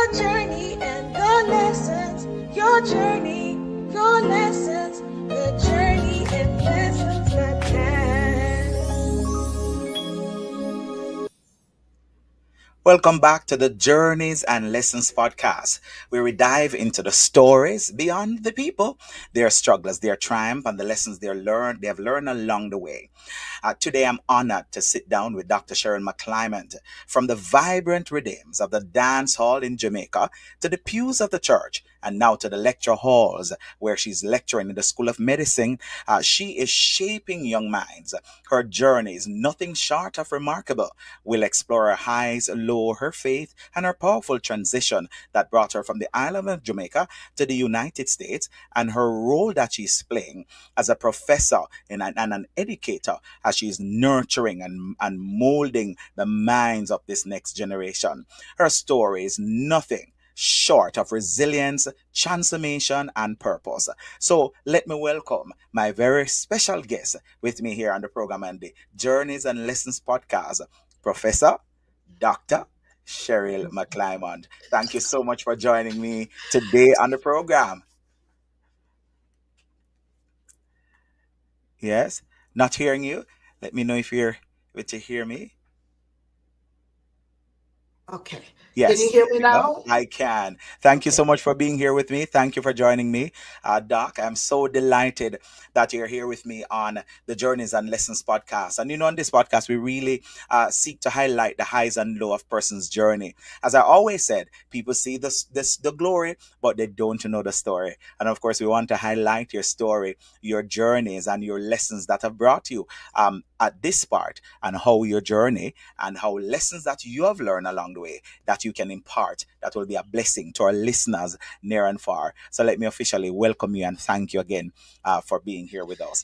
your journey and your lessons, your journey, your lessons, your journey and lessons that can. Welcome back to the Journeys and Lessons podcast, where we dive into the stories beyond the people, their struggles, their triumph, and the lessons they have learned along the way. Today, I'm honored to sit down with Dr. Cheryl McClymont, from the vibrant rhythms of the dance hall in Jamaica to the pews of the church, and now to the lecture halls where she's lecturing in the School of Medicine. She is shaping young minds. Her journey is nothing short of remarkable. We'll explore her highs, low, her faith, and her powerful transition that brought her from the island of Jamaica to the United States, and her role that she's playing as a professor and an educator as she's nurturing and molding the minds of this next generation. Her story is nothing short of resilience, transformation, and purpose. So let me welcome my very special guest with me here on the program and the Journeys and Lessons podcast, Professor Dr. Cheryl McClymont. Thank you so much for joining me today on the program. Yes, not hearing you. Let me know if you're able to hear me. Okay. Can you Yes, hear there me we go. now? I can. Thank you Okay. so much for being here with me. Thank you for joining me, Doc. I'm so delighted that you're here with me on the Journeys and Lessons podcast. And on this podcast, we really seek to highlight the highs and low of person's journey. As I always said, people see the glory, but they don't know the story. And of course, we want to highlight your story, your journeys, and your lessons that have brought you at this part, and how your journey and how lessons that you have learned along the way that you can impart that will be a blessing to our listeners near and far. So let me officially welcome you and thank you again for being here with us.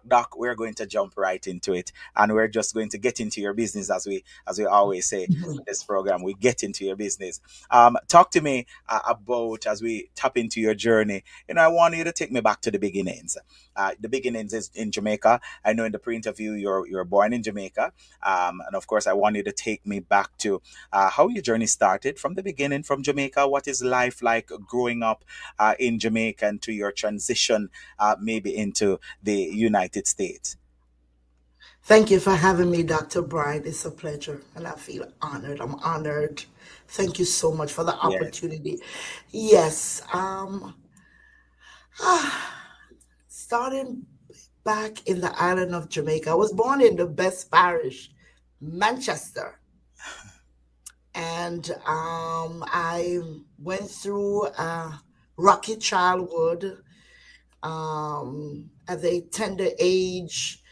Doc, we're going to jump right into it, and we're just going to get into your business as we always say in this program. We get into your business. Talk to me about, as we tap into your journey. I want you to take me back to the beginnings. The beginnings is in Jamaica. I know in the pre-interview you're born in Jamaica, and of course I want you to take me back to how your journey started from the beginning from Jamaica. What is life like growing up in Jamaica, and to your transition maybe into the United States? Thank you for having me, Dr. Bryan. It's a pleasure, and I feel honored. I'm honored. Thank you so much for the Yes. opportunity. Yes, starting back in the island of Jamaica. I was born in the best parish, Manchester, and I went through a rocky childhood. At a tender age,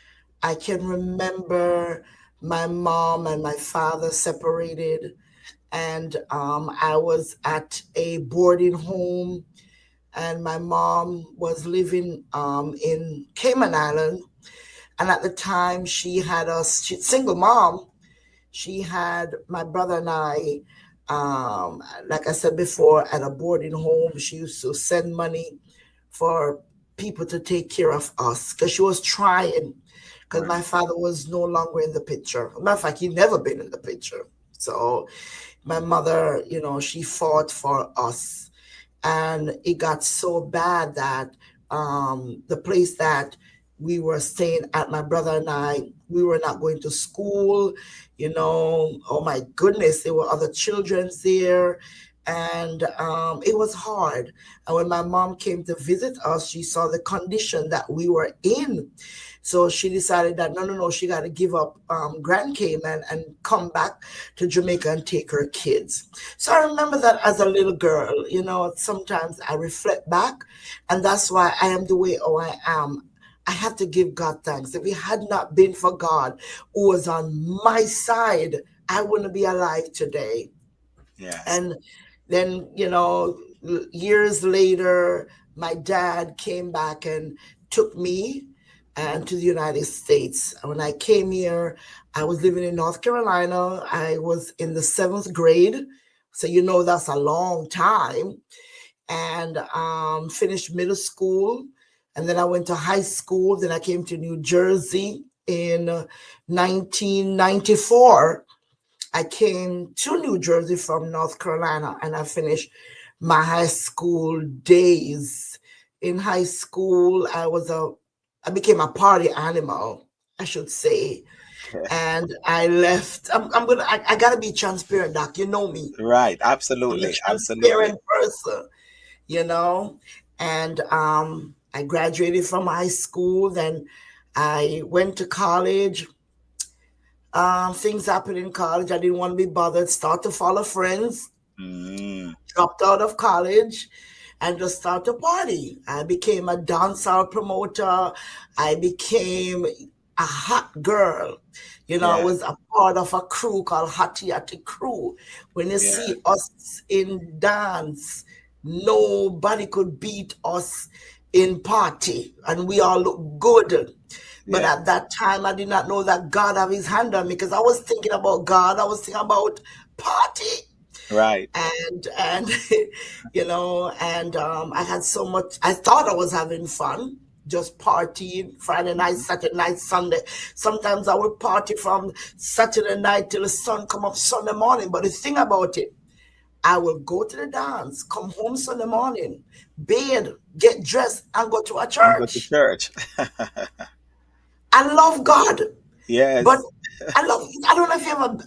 I can remember my mom and my father separated, and I was at a boarding home, and my mom was living in Cayman Island. And at the time, she had us, single mom. She had my brother and I, like I said before, at a boarding home. She used to send money for people to take care of us because she was trying, because Right. my father was no longer in the picture. Matter of fact, he never been in the picture. So my mother, she fought for us, and it got so bad that the place that we were staying at, my brother and I, we were not going to school. Oh my goodness, there were other children there, and it was hard. And when my mom came to visit us, she saw the condition that we were in. So she decided that no, she got to give up Grand Cayman and come back to Jamaica and take her kids. So I remember that as a little girl. Sometimes I reflect back, and that's why I am the way I am. I have to give God thanks. If it had not been for God who was on my side, I wouldn't be alive today. Yes. And then, years later, my dad came back and took me and to the United States. And when I came here, I was living in North Carolina. I was in the seventh grade. So, that's a long time. And finished middle school. And then I went to high school. Then I came to New Jersey in 1994. I came to New Jersey from North Carolina and I finished my high school days. In high school, I became a party animal, I should say. And I left. I gotta be transparent, Doc. You know me. Right. I'm a Absolutely. Absolutely. transparent person, you know. And I graduated from high school, then I went to college. Things happened in college. I didn't want to be bothered. Start to follow friends. Mm, Dropped out of college and just started to party. I became a dancehall promoter. I became a hot girl. You know, I yes. was a part of a crew called Hattie Hattie Crew. When you Yes. see us in dance, nobody could beat us in party, and we all look good. But Yes. at that time, I did not know that God have His hand on me because I was thinking about God. I was thinking about party Right. and I had so much. I thought I was having fun, just partying Friday night, Mhm. Saturday night, Sunday. Sometimes I would party from Saturday night till the sun come up Sunday morning. But the thing about it, I will go to the dance, come home Sunday morning, bathe, get dressed, and go to a And go to church. church. I love God, but Yes. I don't know if you ever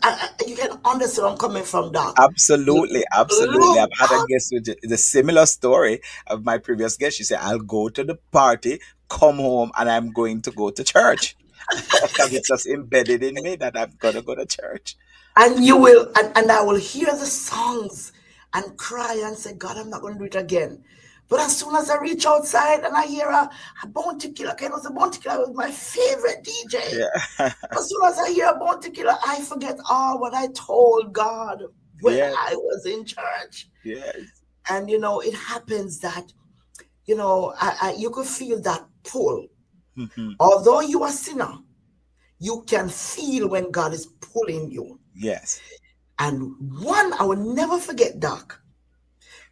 you can understand where I'm coming from, Doc. Absolutely, absolutely. Love I've had a God. guest with the similar story of my previous guest. She said, "I'll go to the party, come home, and I'm going to go to church because it's just embedded in me that I'm gonna go to church." And you will, and I will hear the songs and cry and say, God, I'm not going to do it again. But as soon as I reach outside and I hear a Bounty Killer, okay, it was a Bounty Killer was my favorite DJ. Yeah. As soon as I hear a Bounty Killer, I forget all what I told God when Yes. I was in church. Yes. And it happens that you could feel that pull. Hmm. Although you are a sinner, you can feel when God is pulling you. Yes. And one I will never forget, Doc.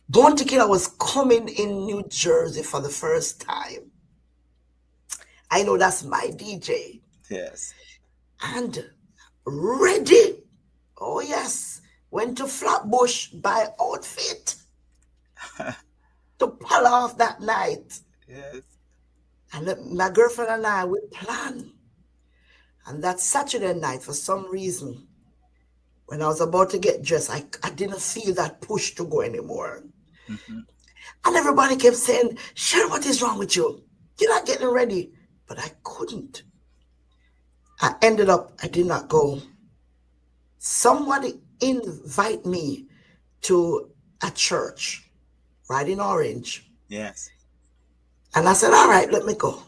Bounty Killer was coming in New Jersey for the first time. I know that's my DJ. Yes. And ready. Oh, yes. Went to Flatbush by outfit to pull off that night. Yes. And my girlfriend and I, we planned. And that Saturday night, for some reason, when I was about to get dressed, I didn't feel that push to go anymore. Hmm. And everybody kept saying, Cheryl, what is wrong with you? You're not getting ready. But I couldn't. I did not go. Somebody invite me to a church right in Orange. Yes. And I said, all right, let me go.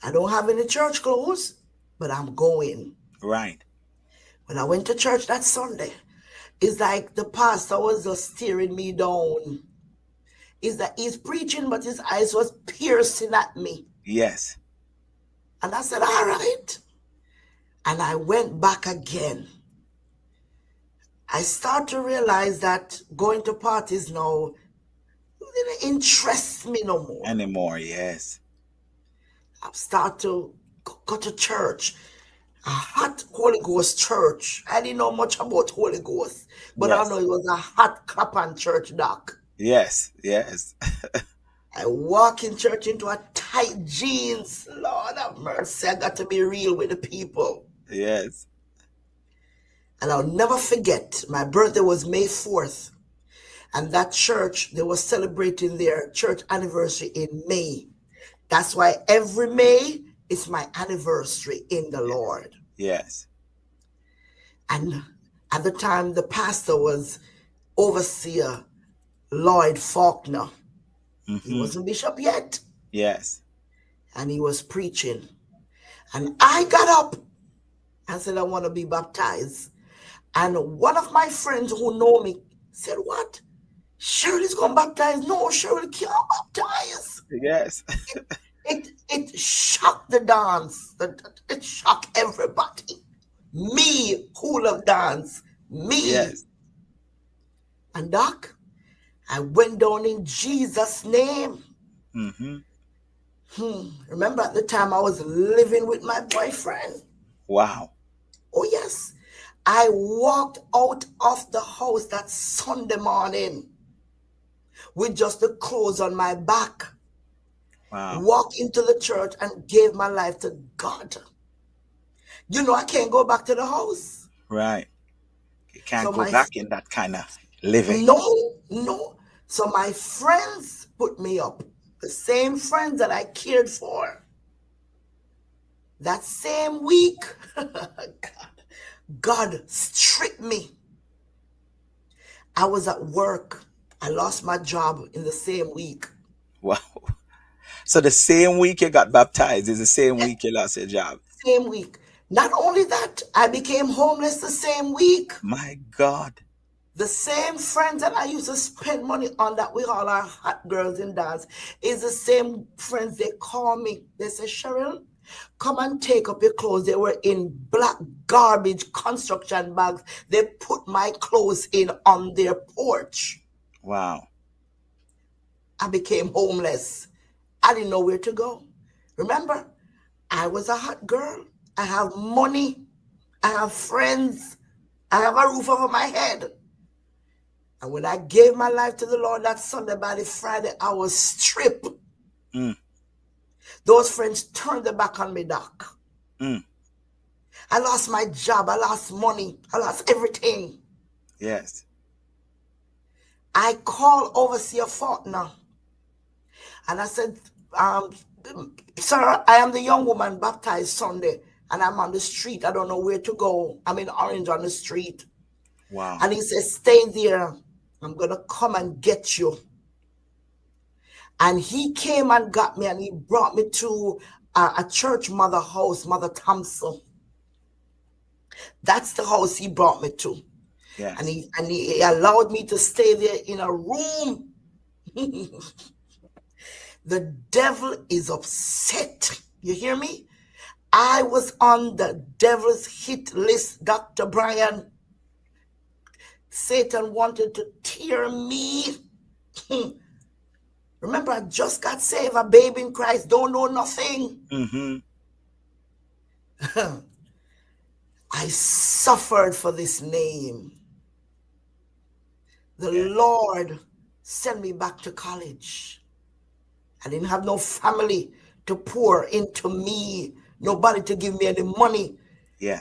I don't have any church clothes, but I'm going. Right. When I went to church that Sunday, it's like the pastor was just staring me down. Is that he's preaching, but his eyes was piercing at me. Yes. And I said, all right. And I went back again. I start to realize that going to parties now didn't interest me no more. Anymore. Yes. I start to go to church, a hot Holy Ghost church. I didn't know much about Holy Ghost, but I know Yes. it was a hot clapping church, Doc. Yes. Yes. I walk in church into a tight jeans. Lord have mercy. I got to be real with the people. Yes. And I'll never forget, my birthday was May 4th. And that church, they were celebrating their church anniversary in May. That's why every May is my anniversary in the Lord. Yes. And at the time, the pastor was overseer Lloyd Faulkner. He Hmm. wasn't bishop yet. Yes. And he was preaching. And I got up and said, I want to be baptized. And one of my friends who know me said, what? Shirley's going to baptize? No, Shirley can't baptize. Yes. It shocked the dance. It shocked everybody. Me, who love dance. Me. Yes. And Doc, I went down in Jesus' name. Hmm. Remember at the time I was living with my boyfriend. Wow. Oh, yes. I walked out of the house that Sunday morning with just the clothes on my back, Wow. walked into the church and gave my life to God. You know, I can't go back to the house. Right. You can't So go my, back in that kind of living. no, no. So my friends put me up. The same friends that I cared for. That same week, God stripped me. I was at work. I lost my job in the same week. Wow. So the same week you got baptized is the same week you lost your job. Same week. Not only that, I became homeless the same week. My God. The same friends that I used to spend money on that we all are hot girls in dance is the same friends they call me. They say, Cheryl, come and take up your clothes. They were in black garbage construction bags. They put my clothes in on their porch. Wow. I became homeless. I didn't know where to go. Remember, I was a hot girl. I have money. I have friends. I have a roof over my head. And when I gave my life to the Lord that Sunday, by the Friday, I was stripped. Mm, Those friends turned their back on me, Doc. mm. I lost my job. I lost money. I lost everything. Yes. I called Overseer Faulkner and I said, um, sir, I am the young woman baptized Sunday and I'm on the street. I don't know where to go. I'm in Orange on the street. Wow. And he said, stay there. I'm going to come and get you. And he came and got me and he brought me to a church mother house, Mother Thompson. That's the house he brought me to. And Yes. he allowed me to stay there in a room. The devil is upset. You hear me? I was on the devil's hit list, Dr. Bryan. Satan wanted to tear me. Remember, I just got saved, a baby in Christ, don't know nothing. Mm-hmm. I suffered for this name. The Yes. Lord sent me back to college. I didn't have no family to pour into me, nobody to give me any money.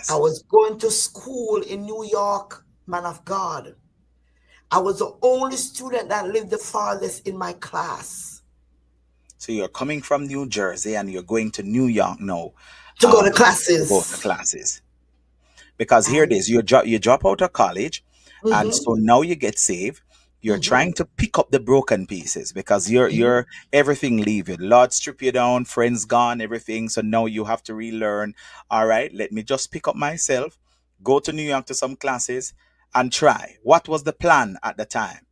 I Yes. was going to school in New York, man of God. I was the only student that lived the farthest in my class So you're coming from New Jersey and you're going to New York now, to go to to go to classes. classes. Because here it And is, you drop out of college, and mhm, so now you get saved. You're mhm. trying to pick up the broken pieces because you're everything leave you. Lord strip you down, friends gone, everything. So now you have to relearn. All right, let me just pick up myself, go to New York to some classes, and try. What was the plan at the time?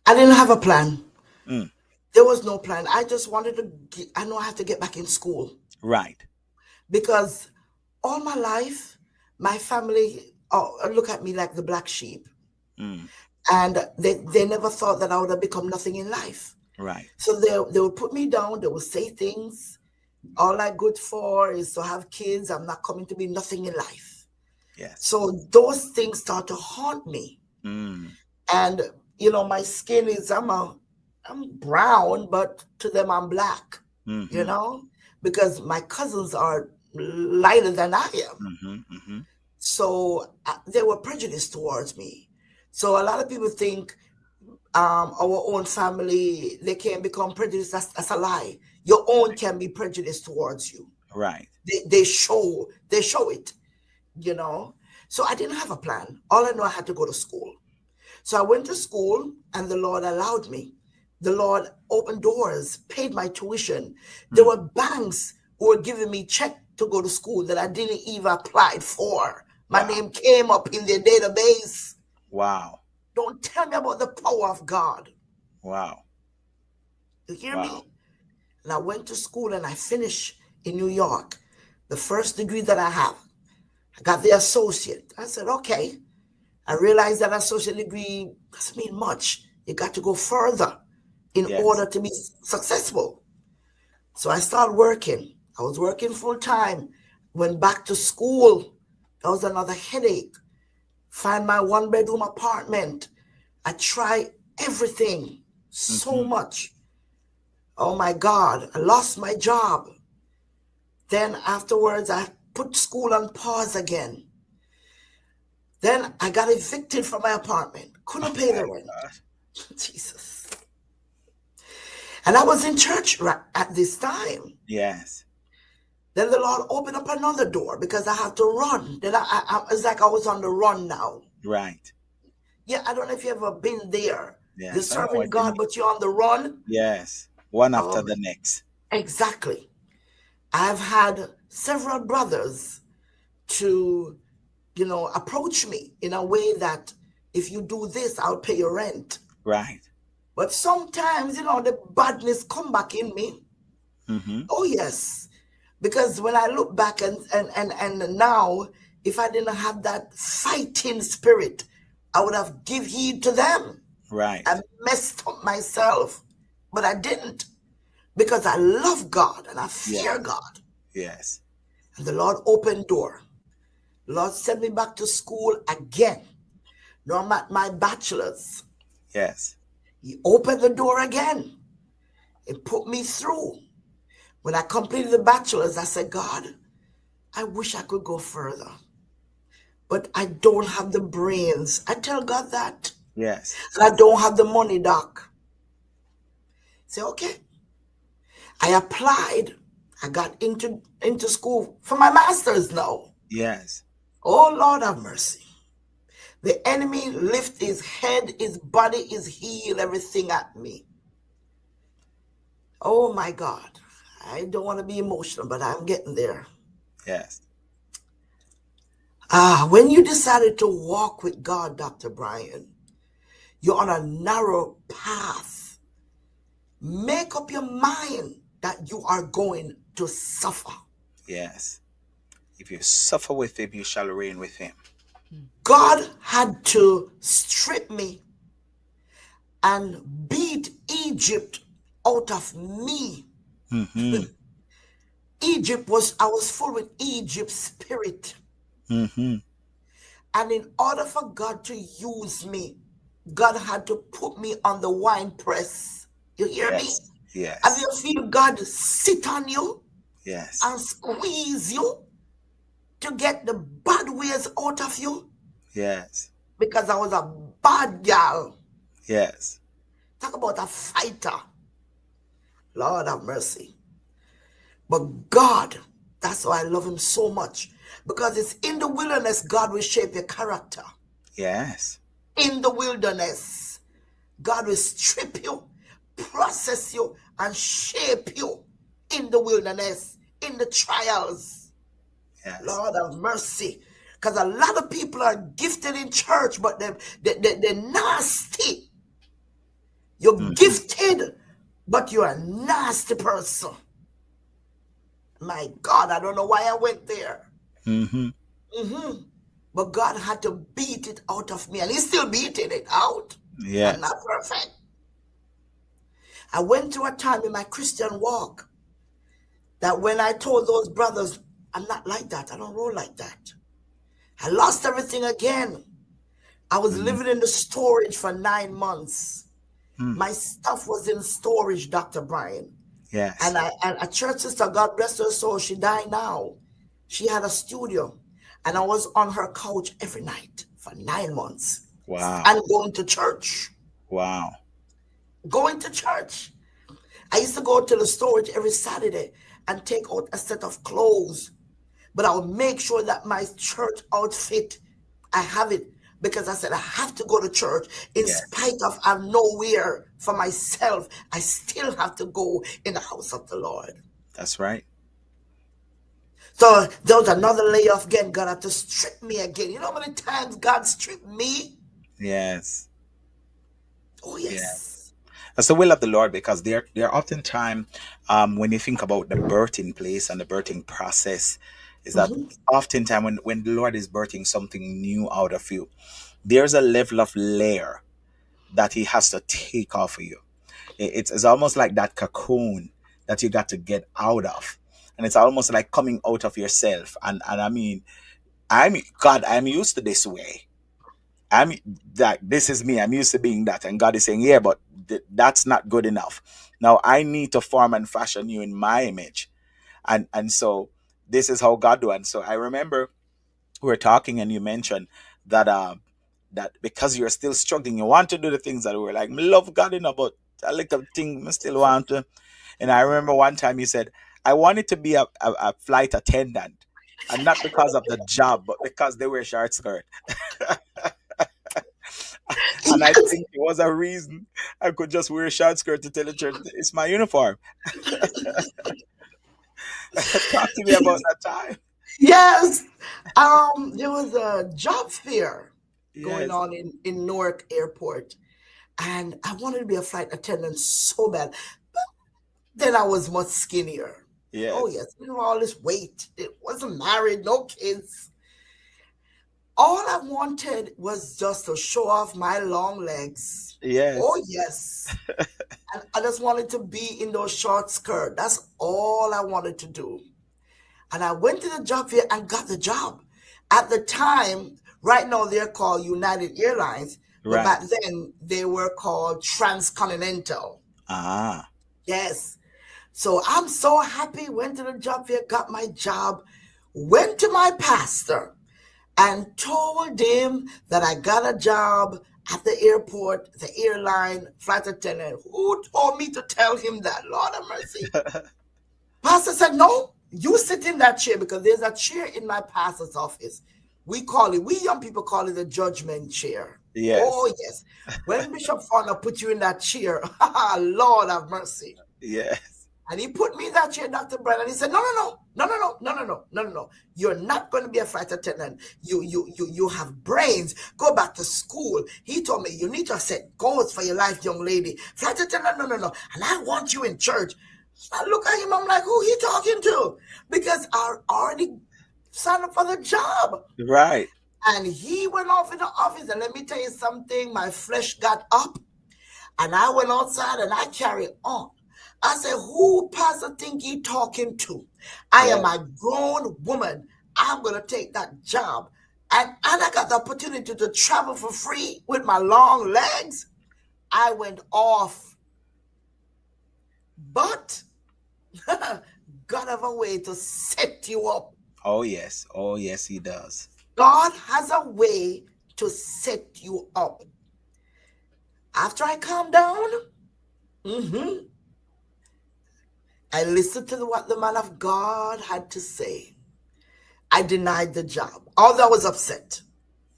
I didn't have a plan. Mm, There was no plan. I just wanted to I know I have to get back in school right. because all my life, my family look at me like the black sheep. Mm, And they never thought that I would have become nothing in life. right. So they would put me down, they would say things. All I'm good for is to have kids. I'm not coming to be nothing in life. Yes. So those things start to haunt me. Mm, And my skin is I'm brown, but to them I'm black, you mm-hmm, know, because my cousins are lighter than I am. mm-hmm, mm-hmm. So they were prejudiced towards me. So a lot of people think our own family, they can become prejudiced. That's a lie. Your own can be prejudiced towards you. Right. They show it, you know. So I didn't have a plan. All I know, I had to go to school. So I went to school and the Lord allowed me. The Lord opened doors, paid my tuition. There Mm, were banks who were giving me check to go to school that I didn't even apply for. My wow. name came up in their database. Wow. Don't tell me about the power of God. Wow. You hear Wow. me? And I went to school and I finished in New York. The first degree that I have, I got the associate. I said, okay. I realized that associate degree doesn't mean much. You got to go further in Yes. order to be successful. So I started working. I was working full time, went back to school That was another headache. Find my one bedroom apartment. I tried everything so Mm-hmm. much. Oh my God, I lost my job. Then afterwards, I put school on pause again. Then I got evicted from my apartment. Couldn't Oh pay the my rent. God. Jesus. And I was in church at this time. Yes. Then the Lord opened up another door because I had to run. Then it's like I was on the run now. Right. Yeah, I don't know if you ever been there. You're Yes. I know serving what you God, mean. but you're on the run. Yes. One after Oh, the next. exactly. I've had several brothers to, approach me in a way that if you do this, I'll pay your rent. Right. But sometimes, the badness come back in me. Mm-hmm. Oh yes. Because when I look back and now, if I didn't have that fighting spirit, I would have give heed to them. Right. I messed up myself. But I didn't. Because I love God and I fear Yes. God. Yes. And the Lord opened door. The Lord sent me back to school again. Now I'm at my bachelor's. Yes. He opened the door again and put me through. When I completed the bachelor's, I said, God, I wish I could go further, but I don't have the brains. I tell God that. Yes. And I don't have the money, doc. Say, okay. I applied. I got into school for my master's now. Yes. Oh, Lord have mercy. The enemy lift his head, his body is healed, everything at me. Oh my God. I don't want to be emotional, but I'm getting there. Yes. When you decided to walk with God, Dr. Bryan, you're on a narrow path. Make up your mind that you are going to suffer. Yes. If you suffer with him, you shall reign with him. God had to strip me and beat Egypt out of me. Mm-hmm. I was full with Egypt's spirit. Mm-hmm. And in order for God to use me, God had to put me on the wine press. You hear me? Yes. Have Yes. you feel God sit on you Yes. and squeeze you to get the bad ways out of you? Yes. Because I was a bad gal. Yes. Talk about a fighter. Lord have mercy. But God, that's why I love him so much. Because it's in the wilderness God will shape your character. Yes. In the wilderness, God will strip you, process you, and shape you in the wilderness, in the trials. Yes. Lord have mercy. Because a lot of people are gifted in church, but they're nasty. You're Mm-hmm. gifted, but you're a nasty person. My God, I don't know why I went there. Mm-hmm. hmm But God had to beat it out of me, and He's still beating it out. I'm Yes. not perfect. I went through a time in my Christian walk that when I told those brothers, I'm not like that, I don't roll like that, I lost everything again. I was Mm-hmm. living in the storage for 9 months. Mm. My stuff was in storage, Dr. Bryan. Yes. And a church sister, God bless her soul, she died now. She had a studio, and I was on her couch every night for 9 months Wow. and going to church. Wow. Going to church. I used to go to the storage every Saturday and take out a set of clothes, but I would make sure that my church outfit, I have it, because I said I have to go to church in Yes. spite of I'm nowhere for myself. I still have to go in the house of the Lord. That's right. So there was another layer of again. God had to strip me again. You know how many times God stripped me? Yes. Oh Yes. yes. That's the will of the Lord because there oftentimes when you think about the birthing place and the birthing process, is that hmm oftentimes when the Lord is birthing something new out of you, there's a level of layer that He has to take off of you. It's almost like that cocoon that you got to get out of. And it's almost like coming out of yourself. And I mean, I'm used to this way. I'm that this is me. I'm used to being that. And God is saying, yeah, but that's not good enough. Now I need to form and fashion you in my image. And so this is how God do. And so I remember we were talking and you mentioned that that because you're still struggling, you want to do the things that were like, "Me love God enough, but a little thing I still want to." And I remember one time you said, I wanted to be a flight attendant. And not because of the job, but because they wear short skirt. And I Yes, think it was a reason I could just wear a short skirt to tell the church it's my uniform. Talk to me about that time. yes. There was a job fair going Yes, on in Newark Airport, and I wanted to be a flight attendant so bad. Then I was much skinnier. Oh yes, yes, all this weight. It wasn't married, no kids. All I wanted was just to show off my long legs. yes, Oh yes. And I just wanted to be in those short skirts. That's all I wanted to do. And I went to the job fair and got the job. At the time, right now they're called United Airlines, but right. back then they were called Transcontinental. Ah, Yes. So I'm so happy. Went to the job fair, got my job, went to my pastor and told him that I got a job at the airport, the airline, flight attendant. Who told me to tell him that? Lord have mercy. Pastor said, no, you sit in that chair because there's a chair in my pastor's office. We young people call it the judgment chair. yes, Oh, yes. When Bishop Fauna put you in that chair, Lord have mercy. yes. And he put me in that chair, Dr. Bryan, and he said, no, no, no, no, no, no, no, no, no, no, no, no. You're not going to be a flight attendant. You have brains. Go back to school. He told me, you need to set goals for your life, young lady. Flight attendant, no, no, no. And I want you in church. So I look at him, I'm like, who he talking to? Because I already signed up for the job. Right. And he went off in the office. And let me tell you something, my flesh got up. And I went outside and I carried on. I said, who pastor think he talking to? I am Yes. a grown woman. I'm going to take that job. And I got the opportunity to travel for free with my long legs. I went off. But God have a way to set you up. Oh yes. Oh yes, he does. God has a way to set you up. After I calmed down, mhm, I listened to what the man of God had to say. I denied the job, although I was upset,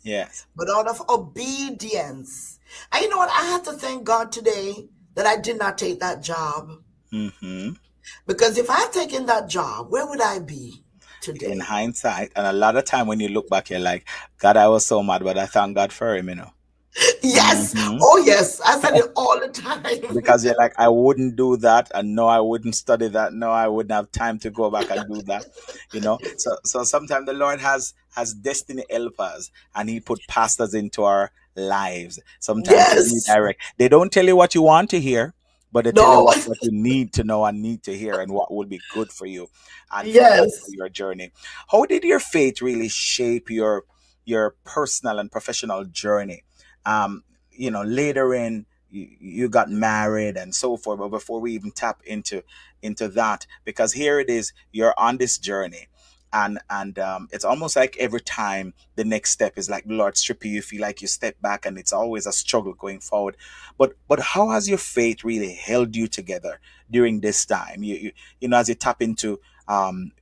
Yes. but out of obedience. And you know what? I have to thank God today that I did not take that job. Mm-hmm. Because if I had taken that job, where would I be In today? hindsight, and a lot of time when you look back, you're like, God, I was so mad, but I thank God for him, you know. Yes. Mm-hmm. Oh, yes. I said it all the time. Because you're like, I wouldn't do that, and no, I wouldn't study that, no, I wouldn't have time to go back and do that, you know. So sometimes the Lord has destiny helpers, and He put pastors into our lives sometimes to Yes. redirect. They don't tell you what you want to hear, but they tell you No. what you need to know and need to hear, and what will be good for you and for Yes. your journey. How did your faith really shape your personal and professional journey? Later in you got married and so forth, but before we even tap into that, because here it is, you're on this journey, and it's almost like every time the next step is like the Lord stripping you, feel like you step back, and it's always a struggle going forward. But how has your faith really held you together during this time? As you tap into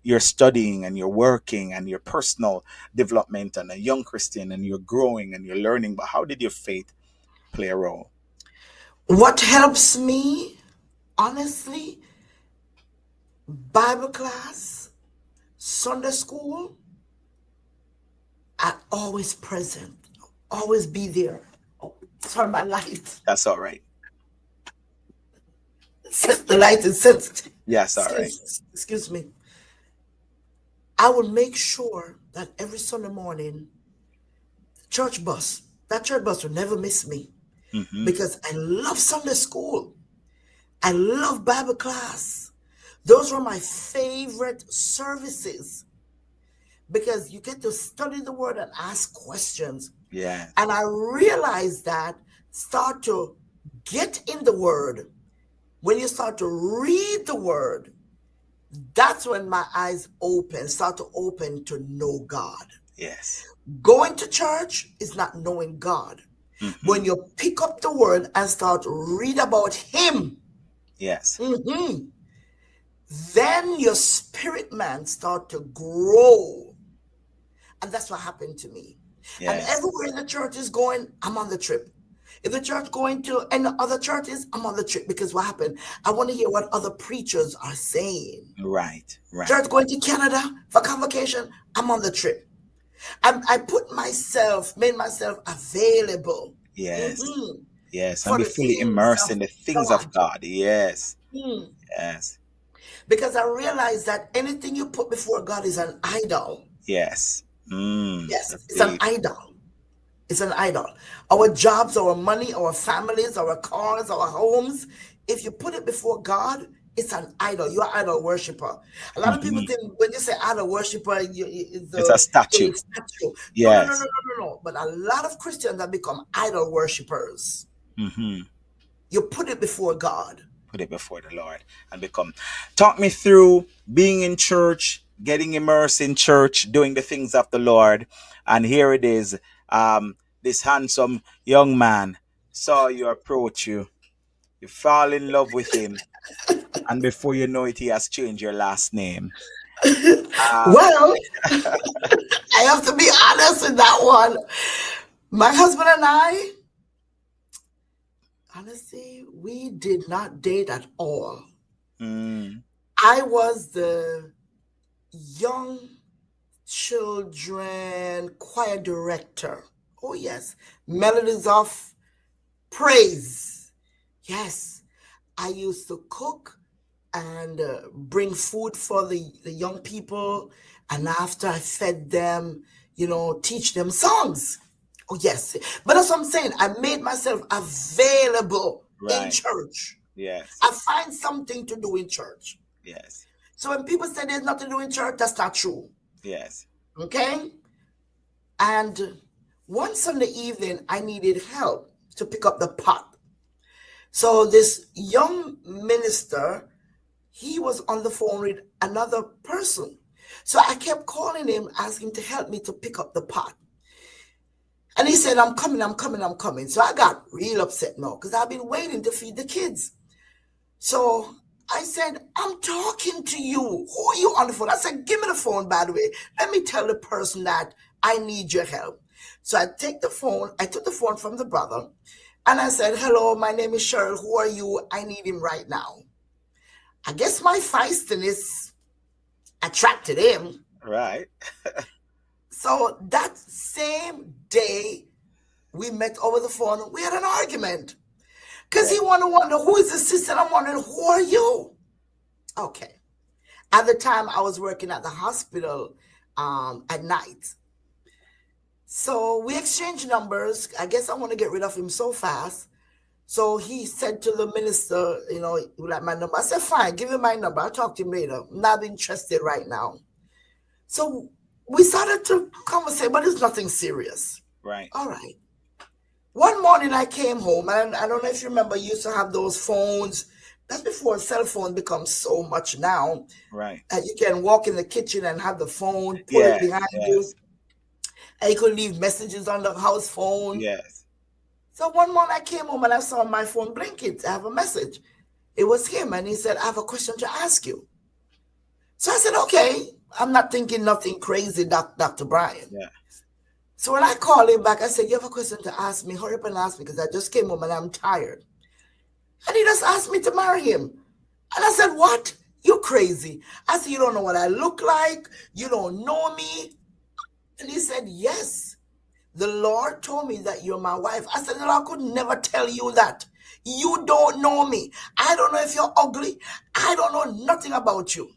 your studying and you're working and your personal development and a young Christian, and you're growing and you're learning, but how did your faith play a role? What helps me, honestly, Bible class, Sunday school, I always present, always be there. Oh, sorry, my light. That's all right. The light is sensitive. Yes, all right. Excuse me. I will make sure that every Sunday morning, church bus, that church bus will never miss me Mm-hmm. because I love Sunday school. I love Bible class. Those were my favorite services because you get to study the word and ask questions. Yes. And I realized that start to get in the word, when you start to read the word, that's when my eyes open, start to open to know God. Yes. Going to church is not knowing God. Mm-hmm. When you pick up the word and start to read about Him, Yes. mhm, then your spirit man start to grow. And that's what happened to me. And Yes. everywhere the church is going, I'm on the trip. If the church going to any other churches, I'm on the trip, because what happened? I want to hear what other preachers are saying. Right. Right. Church going to Canada for convocation, I'm on the trip. I put myself, made myself available, Yes. mhm, Yes. And for be the fully things immersed of in the things of God. God. Yes. Mm. Yes. Because I realized that anything you put before God is an idol. Yes. Yes, That's it's an deep. idol. It's an idol. Our jobs, our money, our families, our cars, our homes, if you put it before God, it's an idol. You're an idol worshiper. A lot of people Hmm. think when you say idol worshiper, It's a the statue. statue. No, no, no, no, Yes. no, no, no. But a lot of Christians have become idol worshippers. Hmm. You put it before God. Put it before the Lord and become. Talk me through being in church, getting immersed in church, doing the things of the Lord. And here it is. This handsome young man saw you approach you. You fall in love with him. And before you know it, he has changed your last name. Um, Well, I have to be honest with that one. My husband and I, honestly, we did not date at all. mm, I was the young children choir director. Oh, yes. Melodies of praise. Yes. I used to cook and bring food for the young people. And after I fed them, teach them songs. Oh, yes. But that's what I'm saying. I made myself available in right. church. Yes. I find something to do in church. Yes. So when people say there's nothing to do in church, that's not true. Yes. Okay? And one Sunday evening, I needed help to pick up the pot. So this young minister, he was on the phone with another person. So I kept calling him, asking him to help me to pick up the pot. And he said, I'm coming, I'm coming, I'm coming. So I got real upset now because I've been waiting to feed the kids. So I said, I'm talking to you. Who are you on the phone? I said, give me the phone, by the way. Let me tell the person that I need your help. So I took the phone from the brother and I said, hello, my name is Cheryl. Who are you? I need him right now. I guess my feistiness attracted him. Right. So that same day we met over the phone, we had an argument. Because he Yes. wanted to wonder, who is this sister? I'm wondering, who are you? Okay. At the time, I was working at the hospital at night. So we exchanged numbers. I guess I want to get rid of him so fast. So he said to the minister, you like my number? I said, fine, give me my number. I'll talk to him later. I'm not interested right now. So we started to conversate, but it's nothing serious. Right. All right. One morning I came home, and I don't know if you remember, you used to have those phones. That's before cell phone becomes so much now. Right. You can walk in the kitchen and have the phone, pull it Yes. behind you, Yes. and you could leave messages on the house phone. Yes. So one morning I came home and I saw my phone blinking. I have a message. It was him, and he said, I have a question to ask you. So I said, okay. I'm not thinking nothing crazy, Dr. Bryan. Yeah. So when I called him back, I said, you have a question to ask me? Hurry up and ask me because I just came home and I'm tired. And he just asked me to marry him. And I said, what? You crazy. I said, you don't know what I look like. You don't know me. And he said, yes. The Lord told me that you're my wife. I said, the Lord could never tell you that. You don't know me. I don't know if you're ugly. I don't know nothing about you.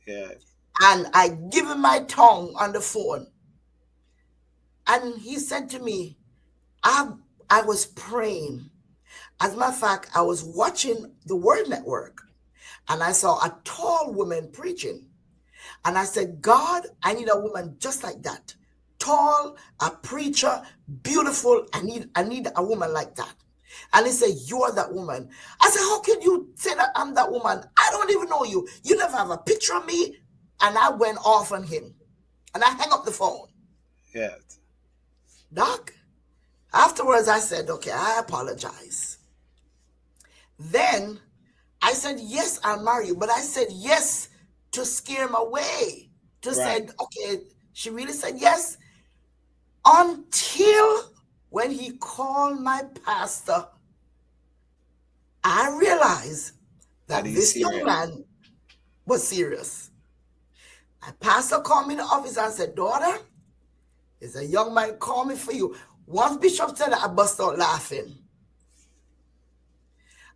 Yes. And I give him my tongue on the phone. And he said to me, I was praying. As a matter of fact, I was watching the Word Network and I saw a tall woman preaching. And I said, God, I need a woman just like that. Tall, a preacher, beautiful. I need a woman like that. And he said, you are that woman. I said, how can you say that I'm that woman? I don't even know you. You never have a picture of me. And I went off on him. And I hung up the phone. Yes. Doc, afterwards I said, okay, I apologize. Then I said, yes, I'll marry you. But I said yes to scare him away. To Right. said, okay, she really said yes. Until when he called my pastor, I realized That that is this young serious. man was serious. My pastor called me in the office and said, daughter, there's a young man called me for you. Once Bishop said that, I bust out laughing.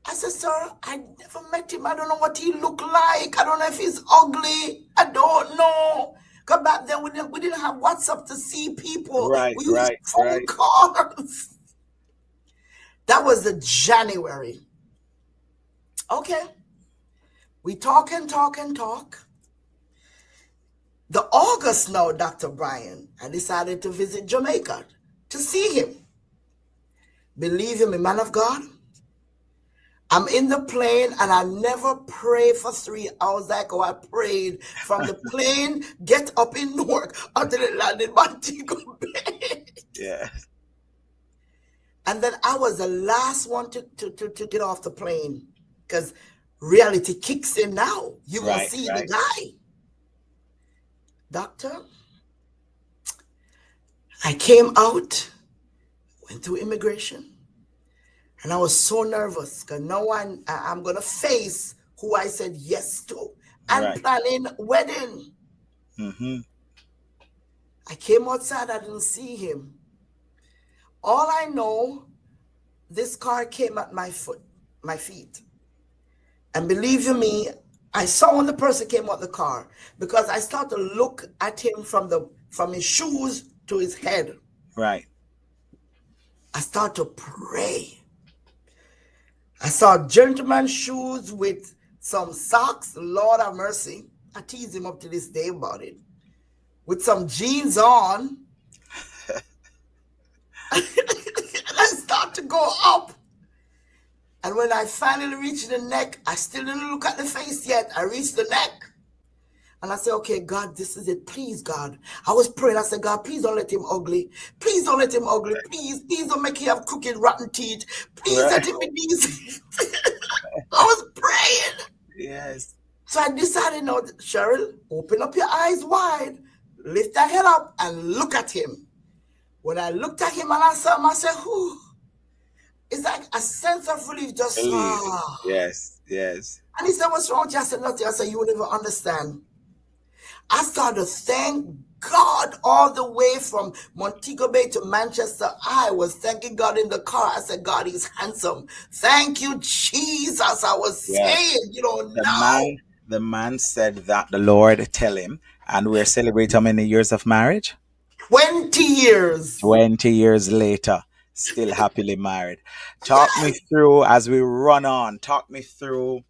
I said, sir, I never met him. I don't know what he looked like. I don't know if he's ugly. I don't know. Because back then we didn't have WhatsApp to see people. Right, We used right, phone right. calls. That was the January. Okay. We talk and talk and talk. The August now, Dr. Bryan, I decided to visit Jamaica to see him. Believe him, a man of God. I'm in the plane and I never pray for 3 hours like how I prayed from the plane, get up in Newark until it landed Montego Bay. Yeah. And then I was the last one to get off the plane because reality kicks in now. You're going to Right, see the right. guy. Doctor, I came out, went through immigration, and I was so nervous because now I'm going to face who I said yes to and Right. planning wedding. Mm-hmm. I came outside, I didn't see him. All I know, this car came at my feet. And believe you me, I saw when the person came out the car because I started to look at him from his shoes to his head. Right. I started to pray. I saw gentleman's shoes with some socks. Lord have mercy. I tease him up to this day about it. With some jeans on. And I start to go up. And when I finally reached the neck, I still didn't look at the face yet. I reached the neck. And I said, okay, God, this is it. Please, God. I was praying. I said, God, please don't let him ugly. Please don't let him ugly. Please don't make him have crooked, rotten teeth. Please Right. let him be decent. I was praying. Yes. So I decided, no, Cheryl, open up your eyes wide, lift that head up and look at him. When I looked at him and I saw him, I said, whew. It's like a sense of relief, just, Believe. ah. Yes, yes. And he said, what's wrong with you? I said, nothing. I said, you would never understand. I started to thank God all the way from Montego Bay to Manchester. I was thanking God in the car. I said, God, he's handsome. Thank you, Jesus. I was Yes. saying, The now, man the man said that the Lord tell him, and we're celebrating how many years of marriage? 20 years. 20 years later, still happily married. Talk me Yes. through as we run on. Talk me through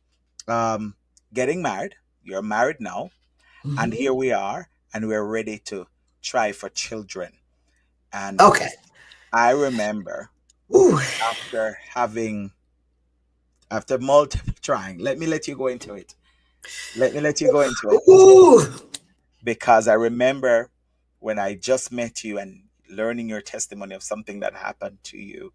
um getting married. You're married now, and here Mhm. we are, and we're ready to try for children. And Okay. I remember Ooh. after having after multiple trying, let me let you go into it. Let me let you go into it Ooh. because I remember when I just met you and learning your testimony of something that happened to you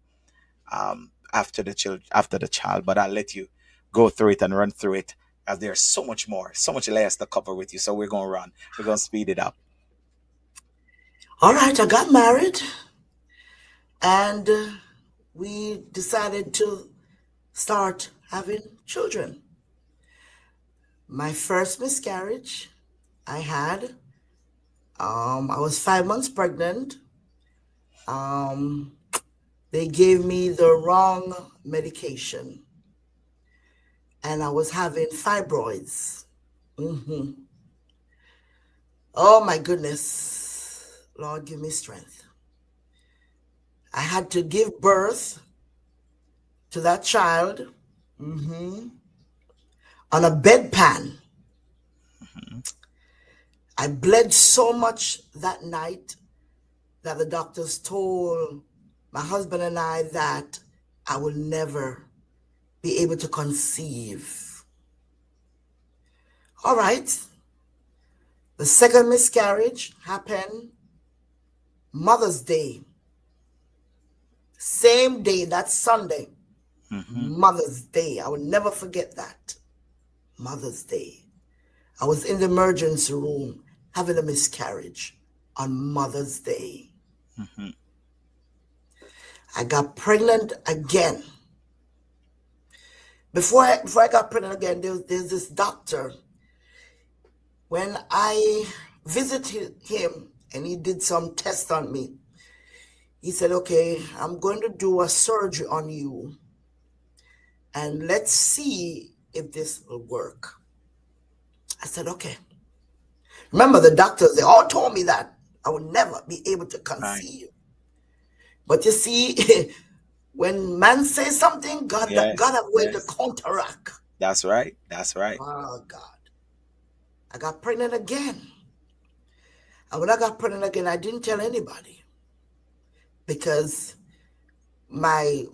after the child. But I'll let you go through it and run through it as there's so much more, so much layers to cover with you. So we're gonna run. We're gonna speed it up. All right. I got married and we decided to start having children. My first miscarriage I had, I was 5 months pregnant. Um, they gave me the wrong medication and I was having fibroids. Hmm. Oh my goodness. Lord, give me strength. I had to give birth to that child, mhm, on a bedpan. Mhm. I bled so much that night that the doctors told my husband and I that I will never be able to conceive. All right. The second miscarriage happened Mother's Day. Same day, that's Sunday. Mm-hmm. Mother's Day. I will never forget that. Mother's Day. I was in the emergency room having a miscarriage on Mother's Day. Mm-hmm. I got pregnant again. Before I got pregnant again, there's this doctor. When I visited him and he did some tests on me, he said, okay, I'm going to do a surgery on you and let's see if this will work. I said, okay. Remember, the doctors, they all told me that I would never be able to Right. conceive. But you see, when man says something, God Yes. have a way to Yes. counteract. That's right. That's right. Oh, God. I got pregnant again. And when I got pregnant again, I didn't tell anybody because my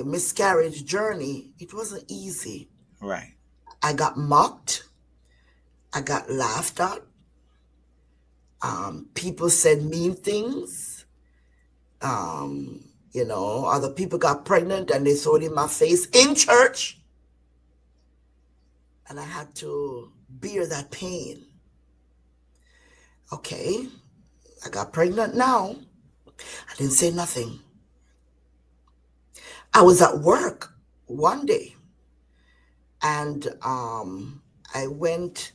miscarriage journey, it wasn't easy. Right. I got mocked. I got laughed at. People said mean things. Other people got pregnant and they saw it in my face in church. And I had to bear that pain. Okay, I got pregnant now. I didn't say nothing. I was at work one day and I went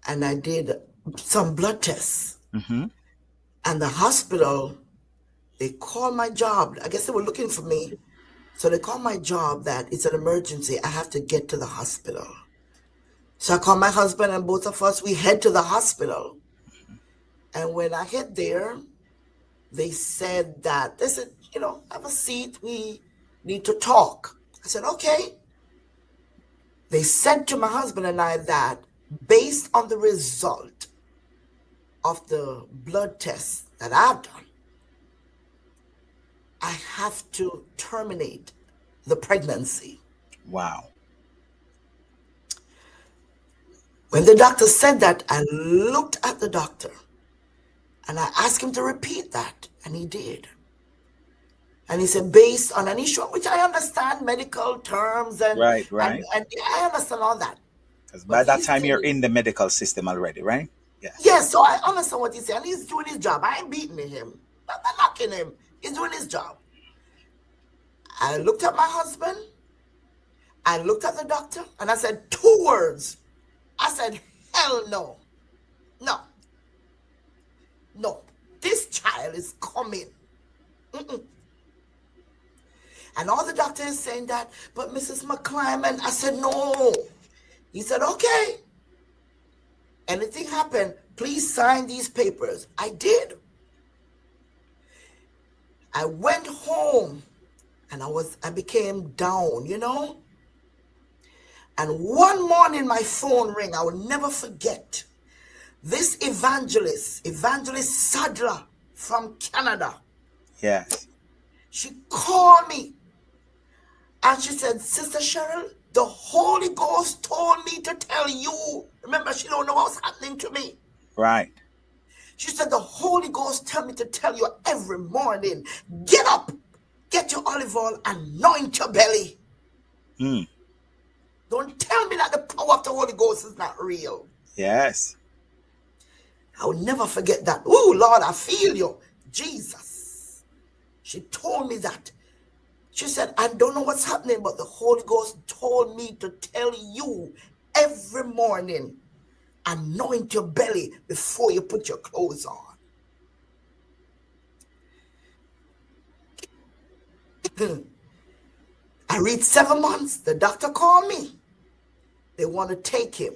and I did some blood tests. Mm-hmm. And the hospital, they called my job. I guess they were looking for me. So they called my job that it's an emergency. I have to get to the hospital. So I called my husband and both of us, we head to the hospital. And when I get there, they said, have a seat. We need to talk. I said, okay. They said to my husband and I that based on the result of the blood tests that I've done, I have to terminate the pregnancy. Wow. When the doctor said that, I looked at the doctor and I asked him to repeat that, and he did. And he said, based on an issue, which I understand medical terms and Right. Right. I understand all that. Because But by that he's time you're saying, in the medical system already, right? Yes. yes, so I understand what he's saying. And he's doing his job. I ain't beating him. I'm not knocking him. He's doing his job. I looked at my husband. I looked at the doctor and I said 2 words. I said, hell no. No. No. This child is coming. Mm-mm. And all the doctor is saying that, but Mrs. McClymont, I said, no. He said, okay. Anything happened, please sign these papers. I did. I went home and I became down, And one morning my phone rang. I will never forget. This evangelist Sadler from Canada. Yes. She called me and she said, Sister Cheryl, the Holy Ghost told me to tell you. Remember, she don't know what's happening to me. Right. She said, the Holy Ghost told me to tell you every morning, get up, get your olive oil, anoint your belly. Mm. Don't tell me that the power of the Holy Ghost is not real. Yes. I will never forget that. Oh, Lord, I feel you. Jesus. She told me that. She said, I don't know what's happening, but the Holy Ghost told me to tell you every morning, anoint your belly before you put your clothes on. I reached 7 months. The doctor called me. They want to take him.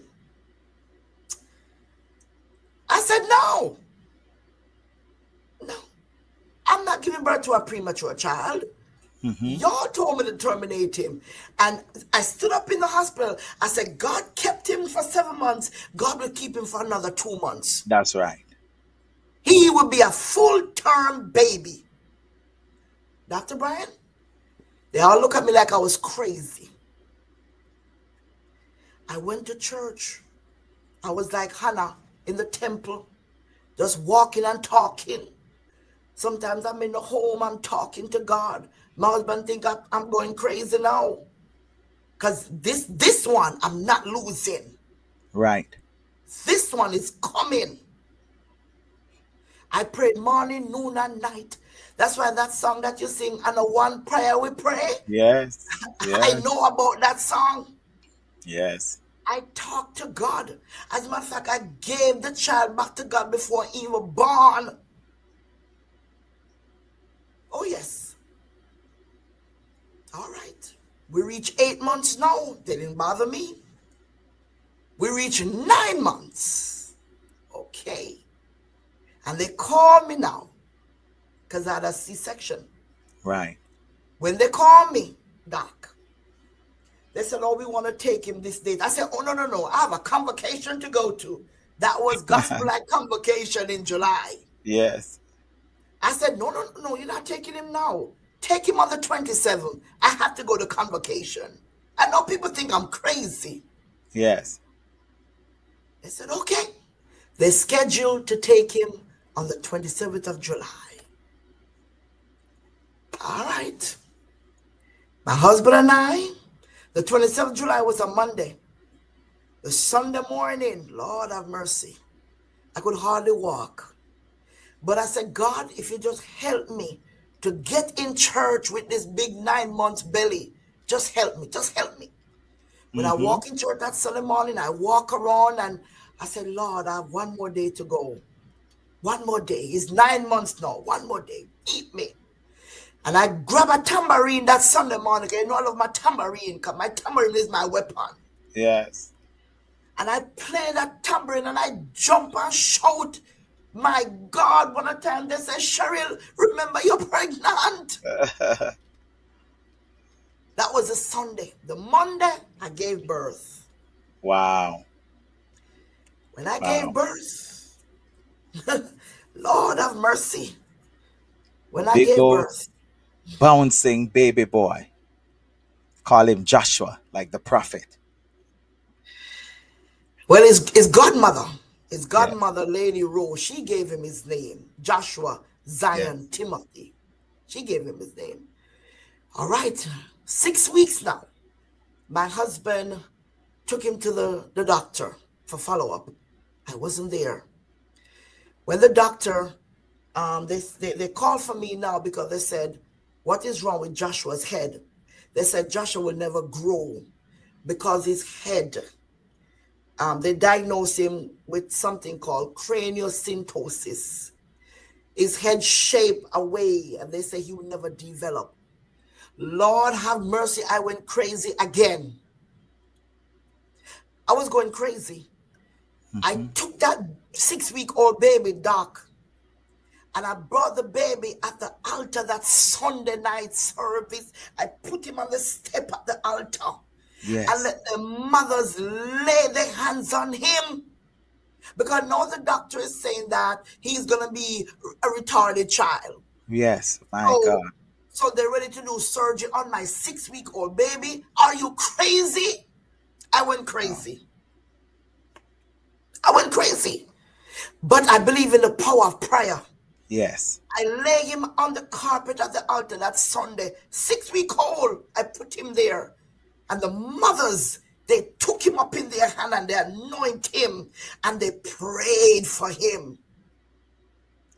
I said, no. No. I'm not giving birth to a premature child. Hmm. Y'all told me to terminate him. And I stood up in the hospital. I said, God kept him for 7 months. God will keep him for another 2 months. That's right. He will be a full-term baby. Dr. Bryan, they all look at me like I was crazy. I went to church. I was like Hannah in the temple, just walking and talking. Sometimes I'm in the home, I'm talking to God. My husband think I'm going crazy now. Because this one, I'm not losing. Right. This one is coming. I prayed morning, noon, and night. That's why that song that you sing, and the one prayer we pray, Yes. I Yes. know about that song. Yes. I talked to God. As a matter of fact, I gave the child back to God before he was born. Oh, yes. All right. We reached 8 months now. They didn't bother me. We reached 9 months. Okay. And they call me now because I had a C-section. Right. When they call me, Doc, they said, oh, we want to take him this date. I said, oh, no, no, no. I have a convocation to go to. That was Gospel Light Convocation in July. Yes. I said, no, no, no, you're not taking him now. Take him on the 27th. I have to go to convocation. I know people think I'm crazy. Yes. They said, okay. They scheduled to take him on the 27th of July. All right. My husband and I, the 27th of July was a Monday. The Sunday morning, Lord have mercy, I could hardly walk. But I said, God, if you just help me to get in church with this big 9 months belly, just help me, just help me. When I Hmm. walk in church that Sunday morning, I walk around and I said, Lord, I have one more day to go. One more day. It's 9 months now. One more day. Keep me. And I grab a tambourine that Sunday morning. You know, I love my tambourine because my tambourine is my weapon. Yes. And I play that tambourine and I jump and shout. My God, one time they said, Cheryl, remember you're pregnant. That was a Sunday. The Monday, I gave birth. Wow. When I gave Wow. birth, Lord have mercy. When I Big gave old birth, bouncing baby boy. Call him Joshua, like the prophet. well, his Yes. godmother, Lady Rose, she gave him his name, Joshua Zion Yes. Timothy. She gave him his name. All right, 6 weeks now. My husband took him to the doctor for follow-up. I wasn't there. When the doctor, they called for me now because they said, what is wrong with Joshua's head? They said Joshua will never grow because his head, they diagnosed him with something called craniosynostosis. His head shaped away, and they say he will never develop. Lord have mercy, I went crazy again. I was going crazy. I Hmm. took that 6-week-old baby, Doc, and I brought the baby at the altar that Sunday night service. I put him on the step at the altar and Yes. let the mothers lay their hands on him. Because now the doctor is saying that he's going to be a retarded child. Yes. My So, God. so they're ready to do surgery on my 6-week-old baby. Are you crazy? I went Wow. crazy. I went crazy. But I believe in the power of prayer. Yes. I lay him on the carpet at the altar that Sunday, 6 week old. I put him there. And the mothers, they took him up in their hand and they anointed him and they prayed for him.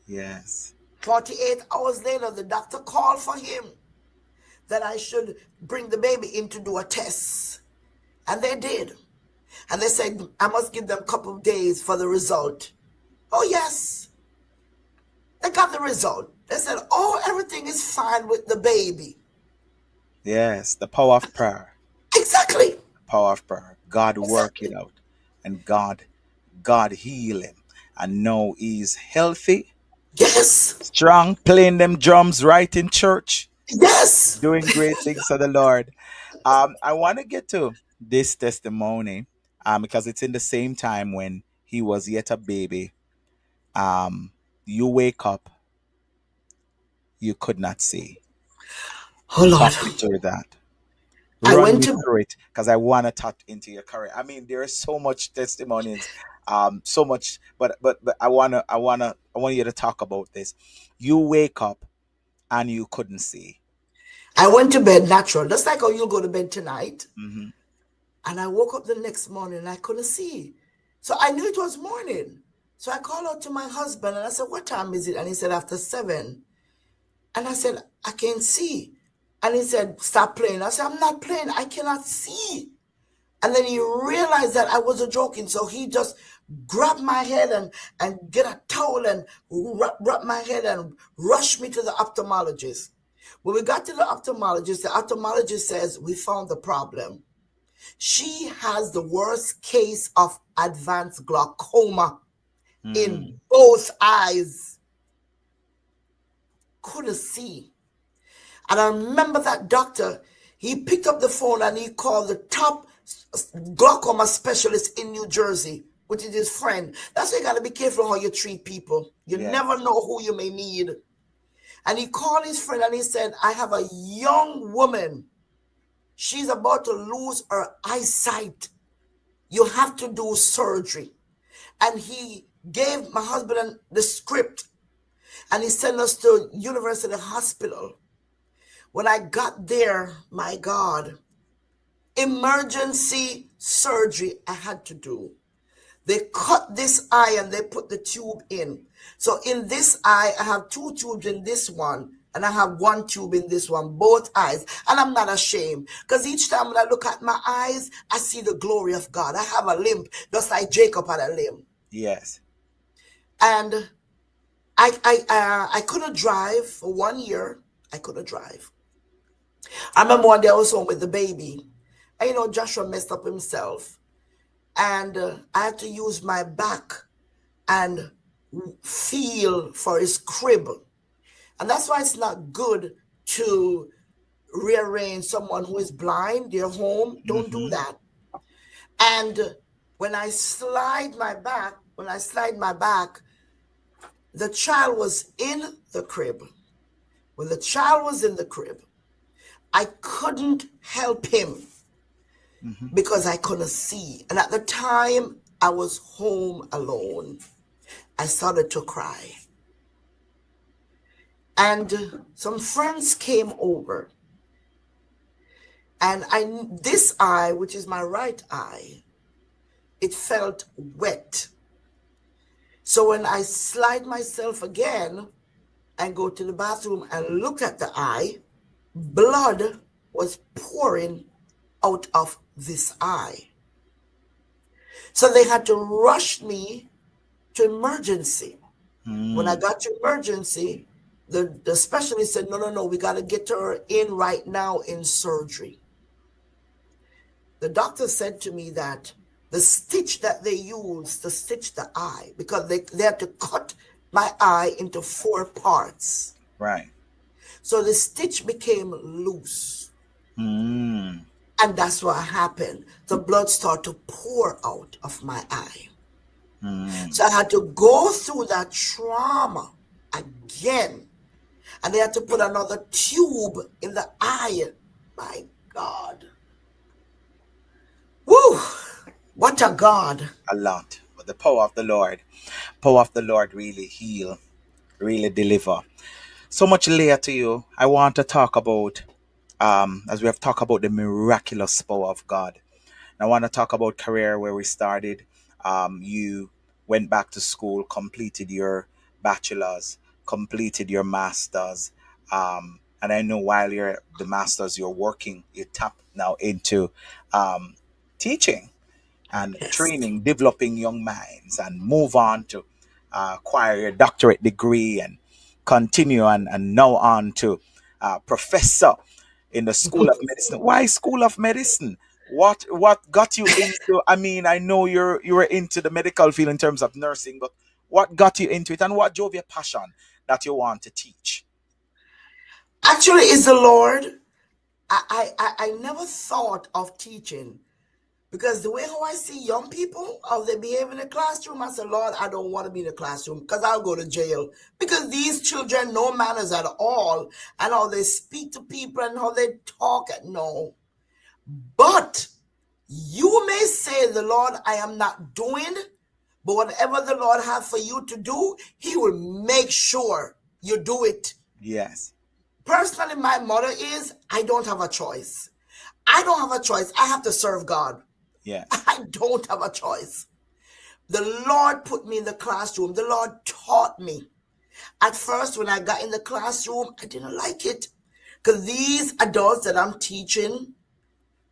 Yes. 48 hours later, the doctor called for him that I should bring the baby in to do a test. And they did. And they said, I must give them a couple of days for the result. Oh, yes. They got the result. They said, oh, everything is fine with the baby. Yes. The power of prayer. Exactly. Power of prayer. God work it Exactly. out. And God heal him. And now he's healthy, Yes. strong, playing them drums right in church. Yes. doing great things for the Lord. I want to get to this testimony because it's in the same time when he was yet a baby. Um, you wake up, you could not see. Oh Lord. Talk me through that. I Run went me to through it because I want to tap into your career. I mean, there is so much testimonies, so much, but I want you to talk about this. You wake up and you couldn't see. I went to bed natural, just like how you go to bed tonight. Hmm. And I woke up the next morning and I couldn't see. So I knew it was morning. So I called out to my husband and I said, "What time is it?" And he said, "After 7." And I said, "I can't see." And he said, "Stop playing." I said, "I'm not playing. I cannot see." And then he realized that I wasn't joking. So he just grabbed my head and get a towel and wrap my head and rush me to the ophthalmologist. When we got to the ophthalmologist says, "We found the problem. She has the worst case of advanced glaucoma in Mm, both eyes." Couldn't see. And I remember that doctor, he picked up the phone and he called the top glaucoma specialist in New Jersey, which is his friend. That's why you got to be careful how you treat people. You yes. never know who you may need. And he called his friend and he said, "I have a young woman. She's about to lose her eyesight. You have to do surgery." And he gave my husband the script and he sent us to University Hospital. When I got there, my God, emergency surgery I had to do. They cut this eye and they put the tube in. So in this eye, I have two tubes in this one, and I have one tube in this one, both eyes. And I'm not ashamed because each time when I look at my eyes, I see the glory of God. I have a limp, just like Jacob had a limp. Yes. And I couldn't drive for 1 year. I couldn't drive. I remember one day I was home with the baby. And Joshua messed up himself. And I had to use my back and feel for his crib. And that's why it's not good to rearrange someone who is blind, their home. Don't do Hmm. that. And when I slide my back, the child was in the crib. When the child was in the crib, I couldn't help him Hmm. because I couldn't see. And at the time, I was home alone. I started to cry. And some friends came over. And this eye, which is my right eye, it felt wet. So when I slide myself again and go to the bathroom and look at the eye, blood was pouring out of this eye. So they had to rush me to emergency. When I Mm. got to emergency, the specialist said, "No, no, no, we got to get her in right now in surgery." The doctor said to me that the stitch that they used to stitch the eye, because they had to cut my eye into 4 parts. Right. So the stitch became loose. Mm. And that's what happened. The blood started to pour out of my eye. Mm. So I had to go through that trauma again. And they had to put another tube in the eye. My God. Woo! What a God. A lot. But the power of the Lord really heal, really deliver. So much layer to you. I want to talk about, as we have talked about the miraculous power of God. I want to talk about career where we started. You went back to school, completed your bachelor's, completed your master's, and I know while you're the master's, you're working. You tap now into um, teaching and Yes. training, developing young minds, and move on to acquire your doctorate degree and continue and now on to professor in the School of Medicine. Why School of Medicine? What got you into? I mean, I know you were into the medical field in terms of nursing, but what got you into it, and what drove your passion that you want to teach? Actually, it's the Lord. I never thought of teaching because the way how I see young people, how they behave in the classroom, I said, Lord, I don't want to be in the classroom because I'll go to jail. Because these children, no manners at all, and how they speak to people and how they talk. No. But you may say, the Lord, I am not doing, but whatever the Lord has for you to do, He will make sure you do it. Yes. Personally, my motto is I don't have a choice. I don't have a choice. I have to serve God. Yes. I don't have a choice. The Lord put me in the classroom. The Lord taught me. At first, when I got in the classroom, I didn't like it because these adults that I'm teaching,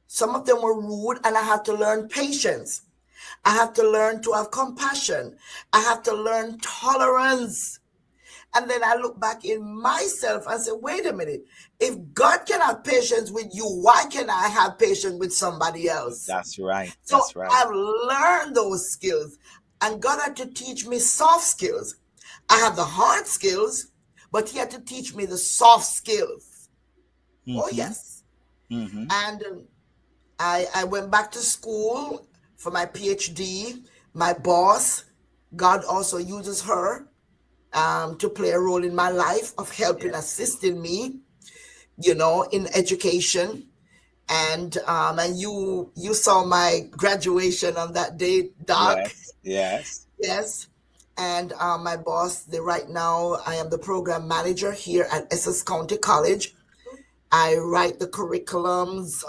some of them were rude, and I had to learn patience. I have to learn to have compassion. I have to learn tolerance. And then I look back in myself and say, wait a minute. If God can have patience with you, why can I have patience with somebody else? That's right. So That's right. I've learned those skills. And God had to teach me soft skills. I have the hard skills, but He had to teach me the soft skills. Oh, Mm-hmm. yes. Mm-hmm. And I went back to school for my PhD. My boss, God also uses her to play a role in my life of helping, Yes. assisting me, in education. And you saw my graduation on that day, Doc. Yes. Yes. Yes. And my boss, right now, I am the program manager here at Essex County College. I write the curriculums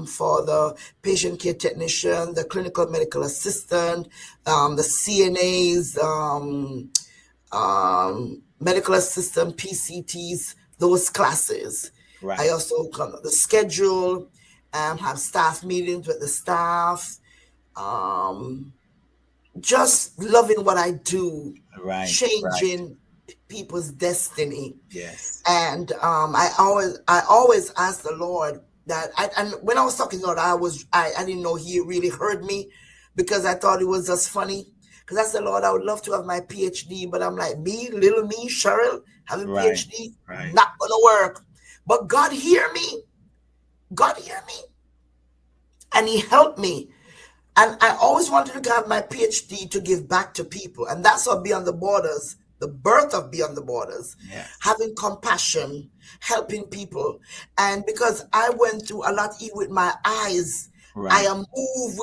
for the patient care technician, the clinical medical assistant, the CNAs, medical assistant, PCTs, those classes. I Right. also come up the schedule, have staff meetings with the staff, um, just loving what I do, Right. Right. changing people's destiny. Yes. And I always ask the Lord that and when I was talking to the Lord, I didn't know He really heard me because I thought it was just funny. Because I said, Lord, I would love to have my PhD, but I'm like, me, little me, Cheryl, having Right. PhD, Right. not gonna work. But God hear me. God hear me. And He helped me. And I always wanted to have my PhD to give back to people. And that's what Beyond the Borders, the birth of Beyond the Borders, Yes. having compassion, helping people. And because I went through a lot even with my eyes, I Right. am moved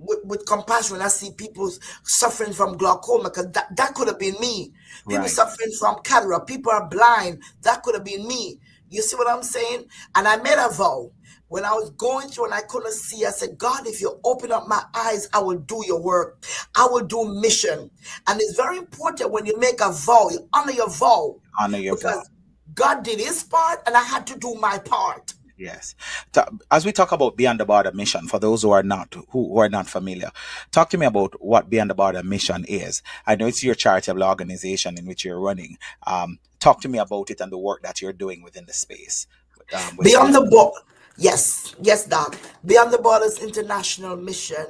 with compassion when I see people suffering from glaucoma, because that could have been me. People Right. suffering from cataract, people are blind, that could have been me. You see what I'm saying? And I made a vow. When I was going through and I couldn't see, I said, God, if you open up my eyes, I will do your work. I will do mission. And it's very important when you make a vow, you honor your vow Honor your vow. because God did His part and I had to do my part. Yes. As we talk about Beyond the Border mission, for those who are not familiar, talk to me about what Beyond the Border mission is. I know it's your charitable organization in which you're running. Talk to me about it and the work that you're doing within the space. With Beyond Beyond the the Border. border, yes, yes, Doc. Beyond the Borders International Mission.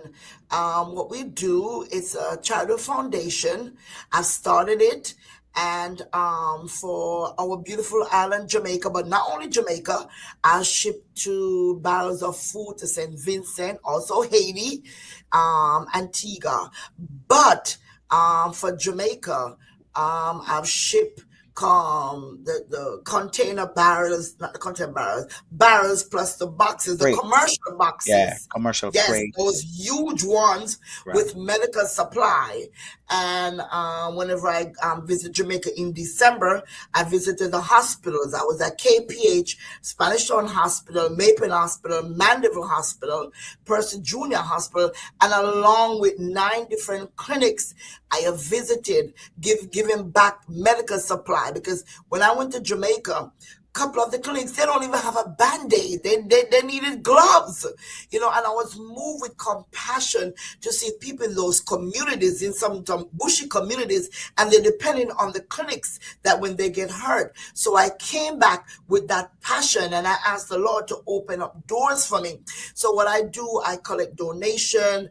What we do is a charity foundation. I've started it, and for our beautiful island, Jamaica, but not only Jamaica, I ship to barrels of food to St. Vincent, also Haiti, Antigua. But for Jamaica, I've shipped the container barrels, not the container barrels, barrels plus the boxes, the Freights. commercial Yeah. boxes. Commercial Yes, those freights. huge ones Right. with medical supply. And whenever I visit Jamaica in December, I visited the hospitals. I was at KPH, Spanish Town Hospital, Maple Hospital, Mandeville Hospital, Percy Junior Hospital, and along with 9 different clinics I have visited, giving back medical supply. Because when I went to Jamaica, couple of the clinics, they don't even have a band-aid. They needed gloves, and I was moved with compassion to see people in those communities, in some bushy communities, and they're depending on the clinics that when they get hurt. So I came back with that passion and I asked the Lord to open up doors for me. So what I do, I collect donation,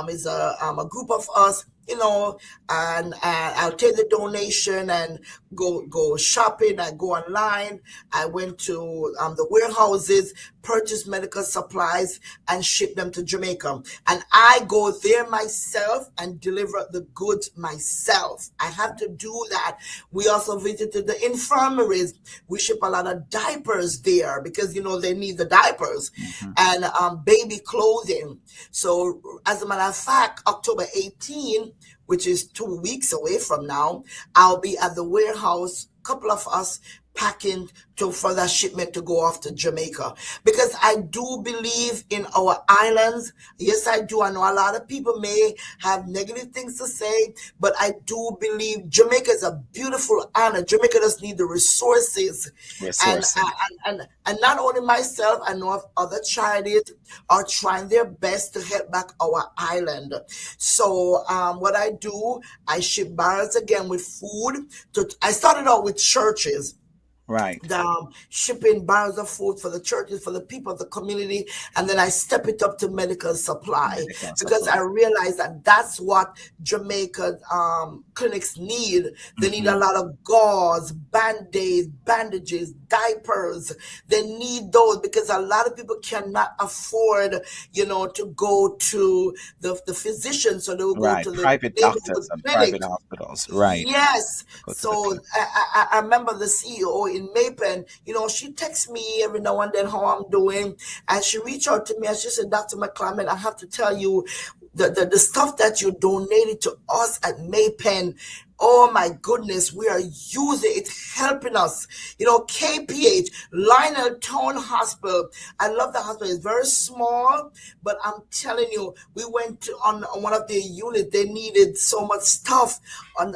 is a group of us. you know, and I'll take the donation and go shopping. I go online. I went to the warehouses, purchase medical supplies, and ship them to Jamaica. And I go there myself and deliver the goods myself. I have to do that. We also visited the infirmaries. We ship a lot of diapers there because they need the diapers Hmm. and baby clothing. So, as a matter of fact, October 18, which is 2 weeks away from now, I'll be at the warehouse, a couple of us packing for that shipment to go off to Jamaica. Because I do believe in our islands. Yes, I do. I know a lot of people may have negative things to say, but I do believe Jamaica is a beautiful island. Jamaica does need the resources. And, Resources. and not only myself, I know of other charities are trying their best to help back our island. So what I do, I ship barrels again with food. I started out with churches, Right. the shipping barrels of food for the churches, for the people of the community, and then I step it up to medical supply Medical because supply. I realize that that's what Jamaica clinics need. They need a Hmm. lot of gauze, band-aids, bandages, diapers. They need those because a lot of people cannot afford, to go to the physician, so they will go Right. to the Private doctors neighborhood and private clinic. hospitals. Right. Yes. Go to the So clinic. I remember the CEO in Mapen, she texts me every now and then how I'm doing. And she reached out to me and she said, Dr. McClymont, I have to tell you the stuff that you donated to us at Mapen. Oh my goodness, we are using it, helping us. KPH, Lionel Town Hospital. I love the hospital. It's very small, but I'm telling you, we went on one of their units. They needed so much stuff on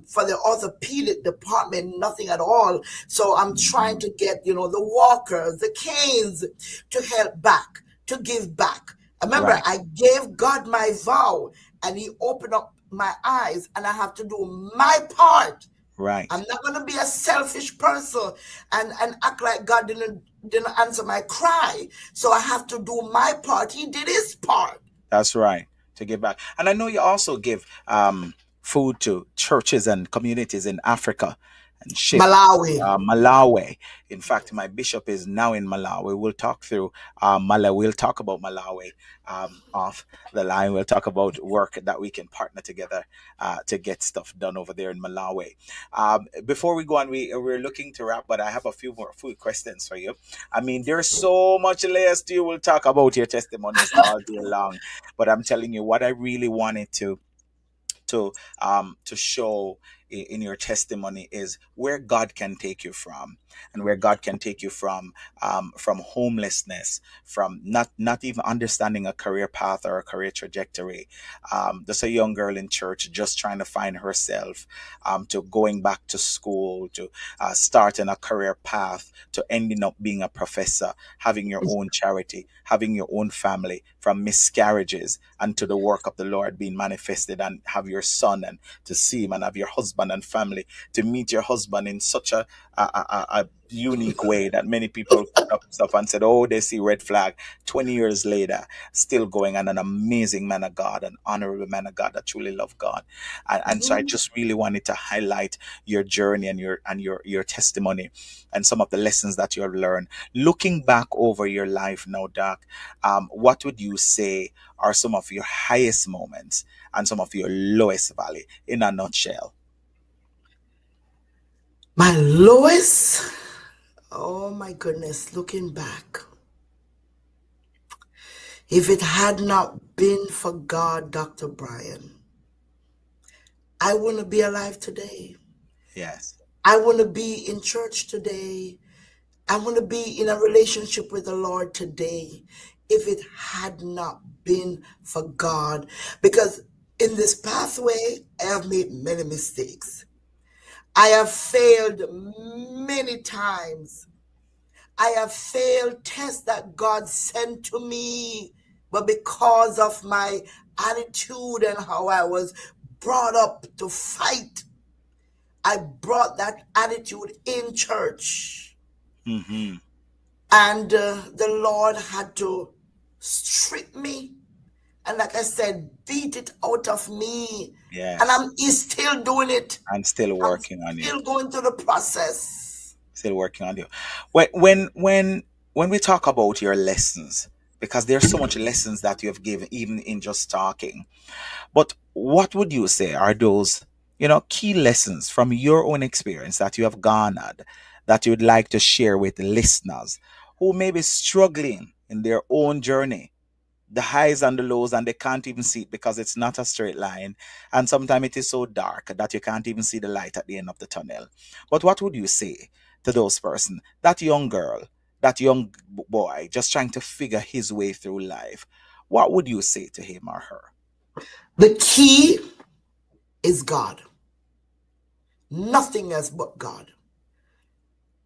for the orthopedic department, nothing at all. So I'm trying Mhm. to get, the walkers, the canes to help back, to give back. Remember, Right. I gave God my vow and he opened up my eyes and I have to do my part. I'm Right. not gonna be a selfish person and act like God didn't answer my cry. So I have to do my part. He did his part. That's right. To give back. And I know you also give food to churches and communities in Africa and ship Malawi. Malawi. In fact, my bishop is now in Malawi. We'll talk through Malawi. We'll talk about Malawi off the line. We'll talk about work that we can partner together to get stuff done over there in Malawi. Before we go on, we're looking to wrap, but I have a few more food questions for you. I mean, there's so much less you will talk about your testimonies all day long, but I'm telling you what I really wanted to show in your testimony is where God can take you from, and where God can take you from homelessness, from not even understanding a career path or a career trajectory. Just a young girl in church just trying to find herself, to going back to school, to starting a career path, to ending up being a professor, having your own charity, having your own family, from miscarriages and to the work of the Lord being manifested, and have your son and to see him, and have your husband and family, to meet your husband in such a unique way that many people put up stuff and said, oh, they see red flag. 20 years later, still going, and an amazing man of God, an honorable man of God that truly love God. And so I Mhm. just really wanted to highlight your journey and your testimony and some of the lessons that you have learned. Looking back over your life now, Doc, what would you say are some of your highest moments and some of your lowest valley in a nutshell? My lowest, oh my goodness, looking back, if it had not been for God, Dr. Bryan, I wouldn't be alive today. Yes. I wouldn't be in church today. I want to be in a relationship with the Lord today if it had not been for God. Because in this pathway, I have made many mistakes. I have failed many times. I have failed tests that God sent to me. But because of my attitude and how I was brought up to fight, I brought that attitude in church. Mm-hmm. And the Lord had to strip me And like I said, beat it out of me. And Yes. he's still doing it. And still I'm working on you. still going through the process. Still working on you. When we talk about your lessons, because there's so much lessons that you have given even in just talking. But what would you say are those, key lessons from your own experience that you have garnered that you'd like to share with listeners who may be struggling in their own journey, the highs and the lows, and they can't even see it because it's not a straight line. And sometimes it is so dark that you can't even see the light at the end of the tunnel. But what would you say to those person, that young girl, that young boy just trying to figure his way through life? What would you say to him or her? The key is God. Nothing else but God.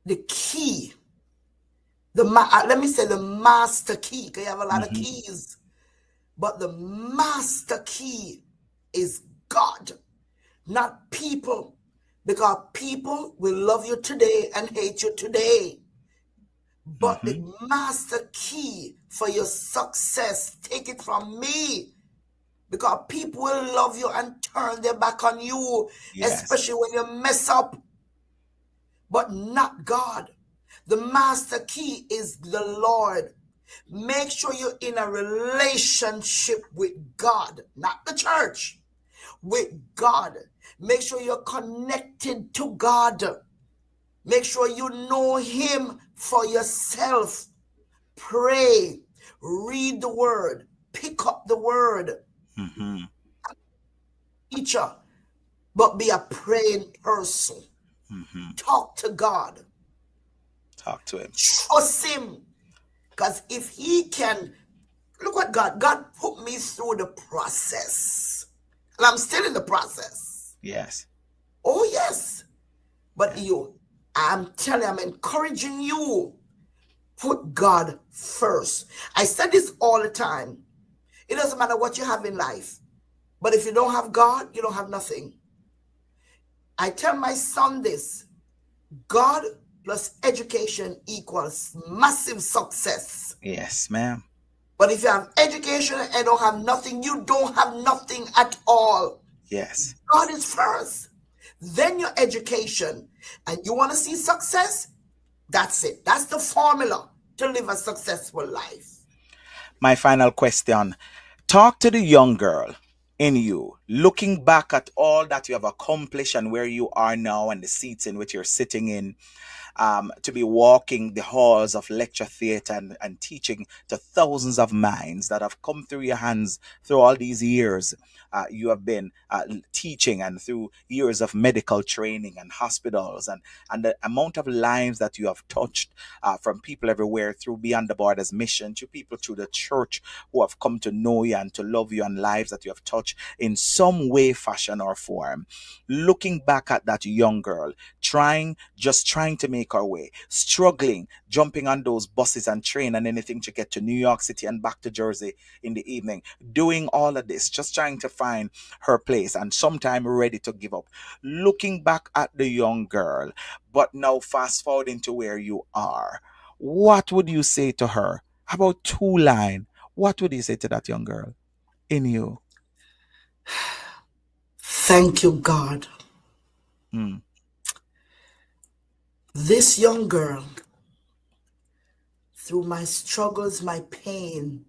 The key, let me say the master key, because you have a lot of Hmm. keys, but the master key is God, not people. Because people will love you today and hate you today. But the Hmm. master key for your success, take it from me, because people will love you and turn their back on you, Yes. especially when you mess up, but not God. The master key is the Lord. Make sure you're in a relationship with God, not the church, with God. Make sure you're connected to God. Make sure you know Him for yourself. Pray, read the word, pick up the word, Hmm. teacher, but be a praying person. Hmm. Talk to God, Talk to him. trust Him. Because if He can, look what God put me through the process. And I'm still in the process. Yes. Oh, yes. But Yes. I'm telling you, I'm encouraging you, put God first. I said this all the time. It doesn't matter what you have in life, but if you don't have God, you don't have nothing. I tell my son this: God plus education equals massive success. Yes, ma'am. But if you have education and don't have nothing, you don't have nothing at all. Yes. God is first, then your education. And you want to see success? That's it. That's the formula to live a successful life. My final question. Talk to the young girl in you, looking back at all that you have accomplished and where you are now and the seats in which you're sitting in, to be walking the halls of lecture theatre and teaching to thousands of minds that have come through your hands through all these years. You have been teaching, and through years of medical training and hospitals, and the amount of lives that you have touched, from people everywhere through Beyond the Borders mission to people through the church who have come to know you and to love you, and lives that you have touched in some way, fashion, or form. Looking back at that young girl, just trying to make her way, struggling, jumping on those buses and train and anything to get to New York City and back to Jersey in the evening, doing all of this, just trying to find her place and sometime ready to give up. Looking back at the young girl, but now fast forwarding to where you are, what would you say to her? About two line. What would you say to that young girl in you? Thank you, God. Mm. This young girl, through my struggles, my pain,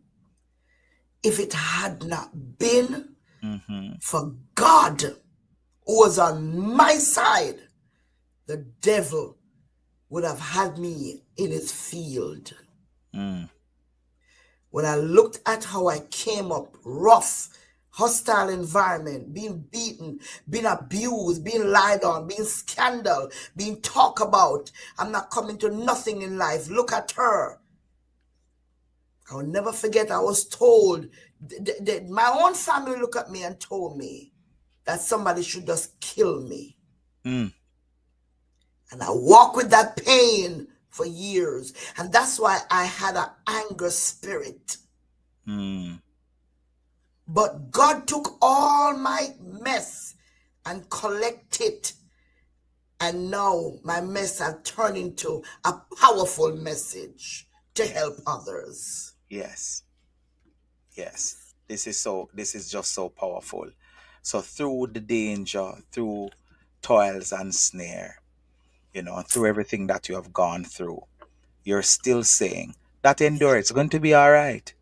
if it had not been Hmm. for God who was on my side, the devil would have had me in his field. Mm. When I looked at how I came up, rough, hostile environment, being beaten, being abused, being lied on, being scandal, being talked about, I'm not coming to nothing in life. Look at her. I'll never forget, I was told, my own family looked at me and told me that somebody should just kill me. Mm. And I walked with that pain for years. And that's why I had an anger spirit. Mm. But God took all my mess and collected it. And now my mess has turned into a powerful message to help Yes. others. Yes. Yes. This is just so powerful. So through the danger, through toils and snare, through everything that you have gone through, you're still saying that endure, it's going to be all right.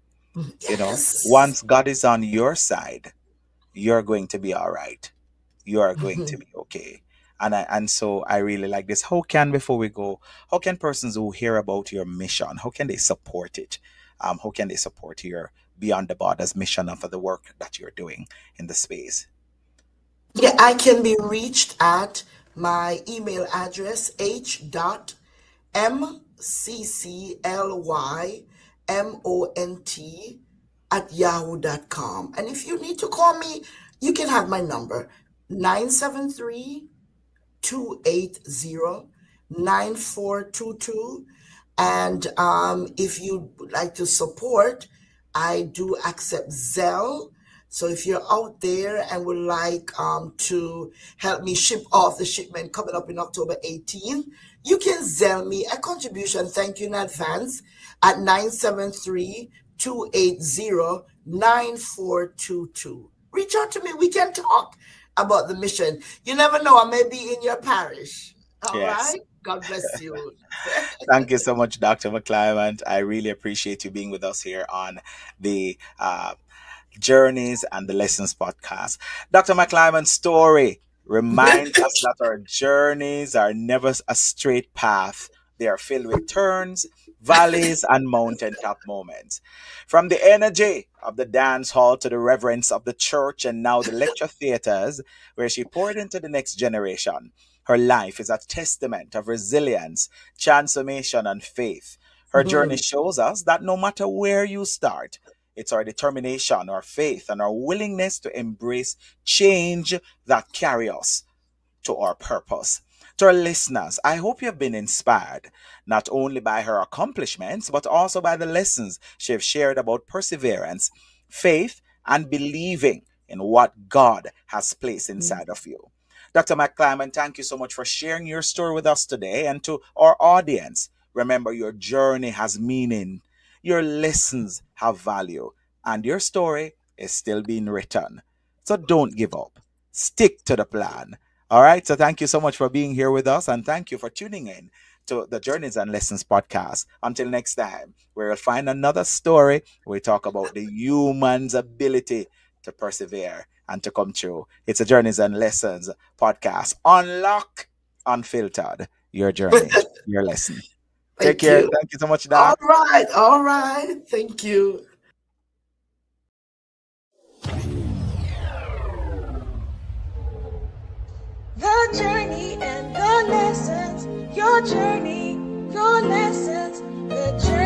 Yes. Once God is on your side, you're going to be all right. You are going to be okay. And so I really like this. Before we go, how can persons who hear about your mission, how can they support it? How can they support your Beyond the Borders mission and for the work that you're doing in the space? Yeah, I can be reached at my email address h.mcclymont@yahoo.com. And if you need to call me, you can have my number 973 280 9422. And if you would like to support, I do accept Zelle. So if you're out there and would like to help me ship off the shipment coming up in October 18th, you can Zelle me a contribution. Thank you in advance at 973-280-9422. Reach out to me. We can talk about the mission. You never know. I may be in your parish. All Yes. right. God bless you. Thank you so much, Dr. McClymont. I really appreciate you being with us here on the Journeys and the Lessons podcast. Dr. McClymon's story reminds us that our journeys are never a straight path. They are filled with turns, valleys, and mountaintop moments. From the energy of the dance hall to the reverence of the church and now the lecture theaters, where she poured into the next generation, her life is a testament of resilience, transformation, and faith. Her journey shows us that no matter where you start, it's our determination, our faith, and our willingness to embrace change that carry us to our purpose. To our listeners, I hope you have been inspired not only by her accomplishments, but also by the lessons she has shared about perseverance, faith, and believing in what God has placed inside of you. Dr. McClyman, thank you so much for sharing your story with us today. And to our audience, remember your journey has meaning, your lessons have value, and your story is still being written. So don't give up. Stick to the plan. All right. So thank you so much for being here with us. And thank you for tuning in to the Journeys and Lessons podcast. Until next time, we'll find another story. We talk about the human's ability to persevere and to come true. It's a Journeys and Lessons podcast. Unlock, unfiltered, your journey, your lesson. Take Thank care. you. Thank you so much, All Doc. right. All right. Thank you. The journey and the lessons, your journey, your lessons, the journey.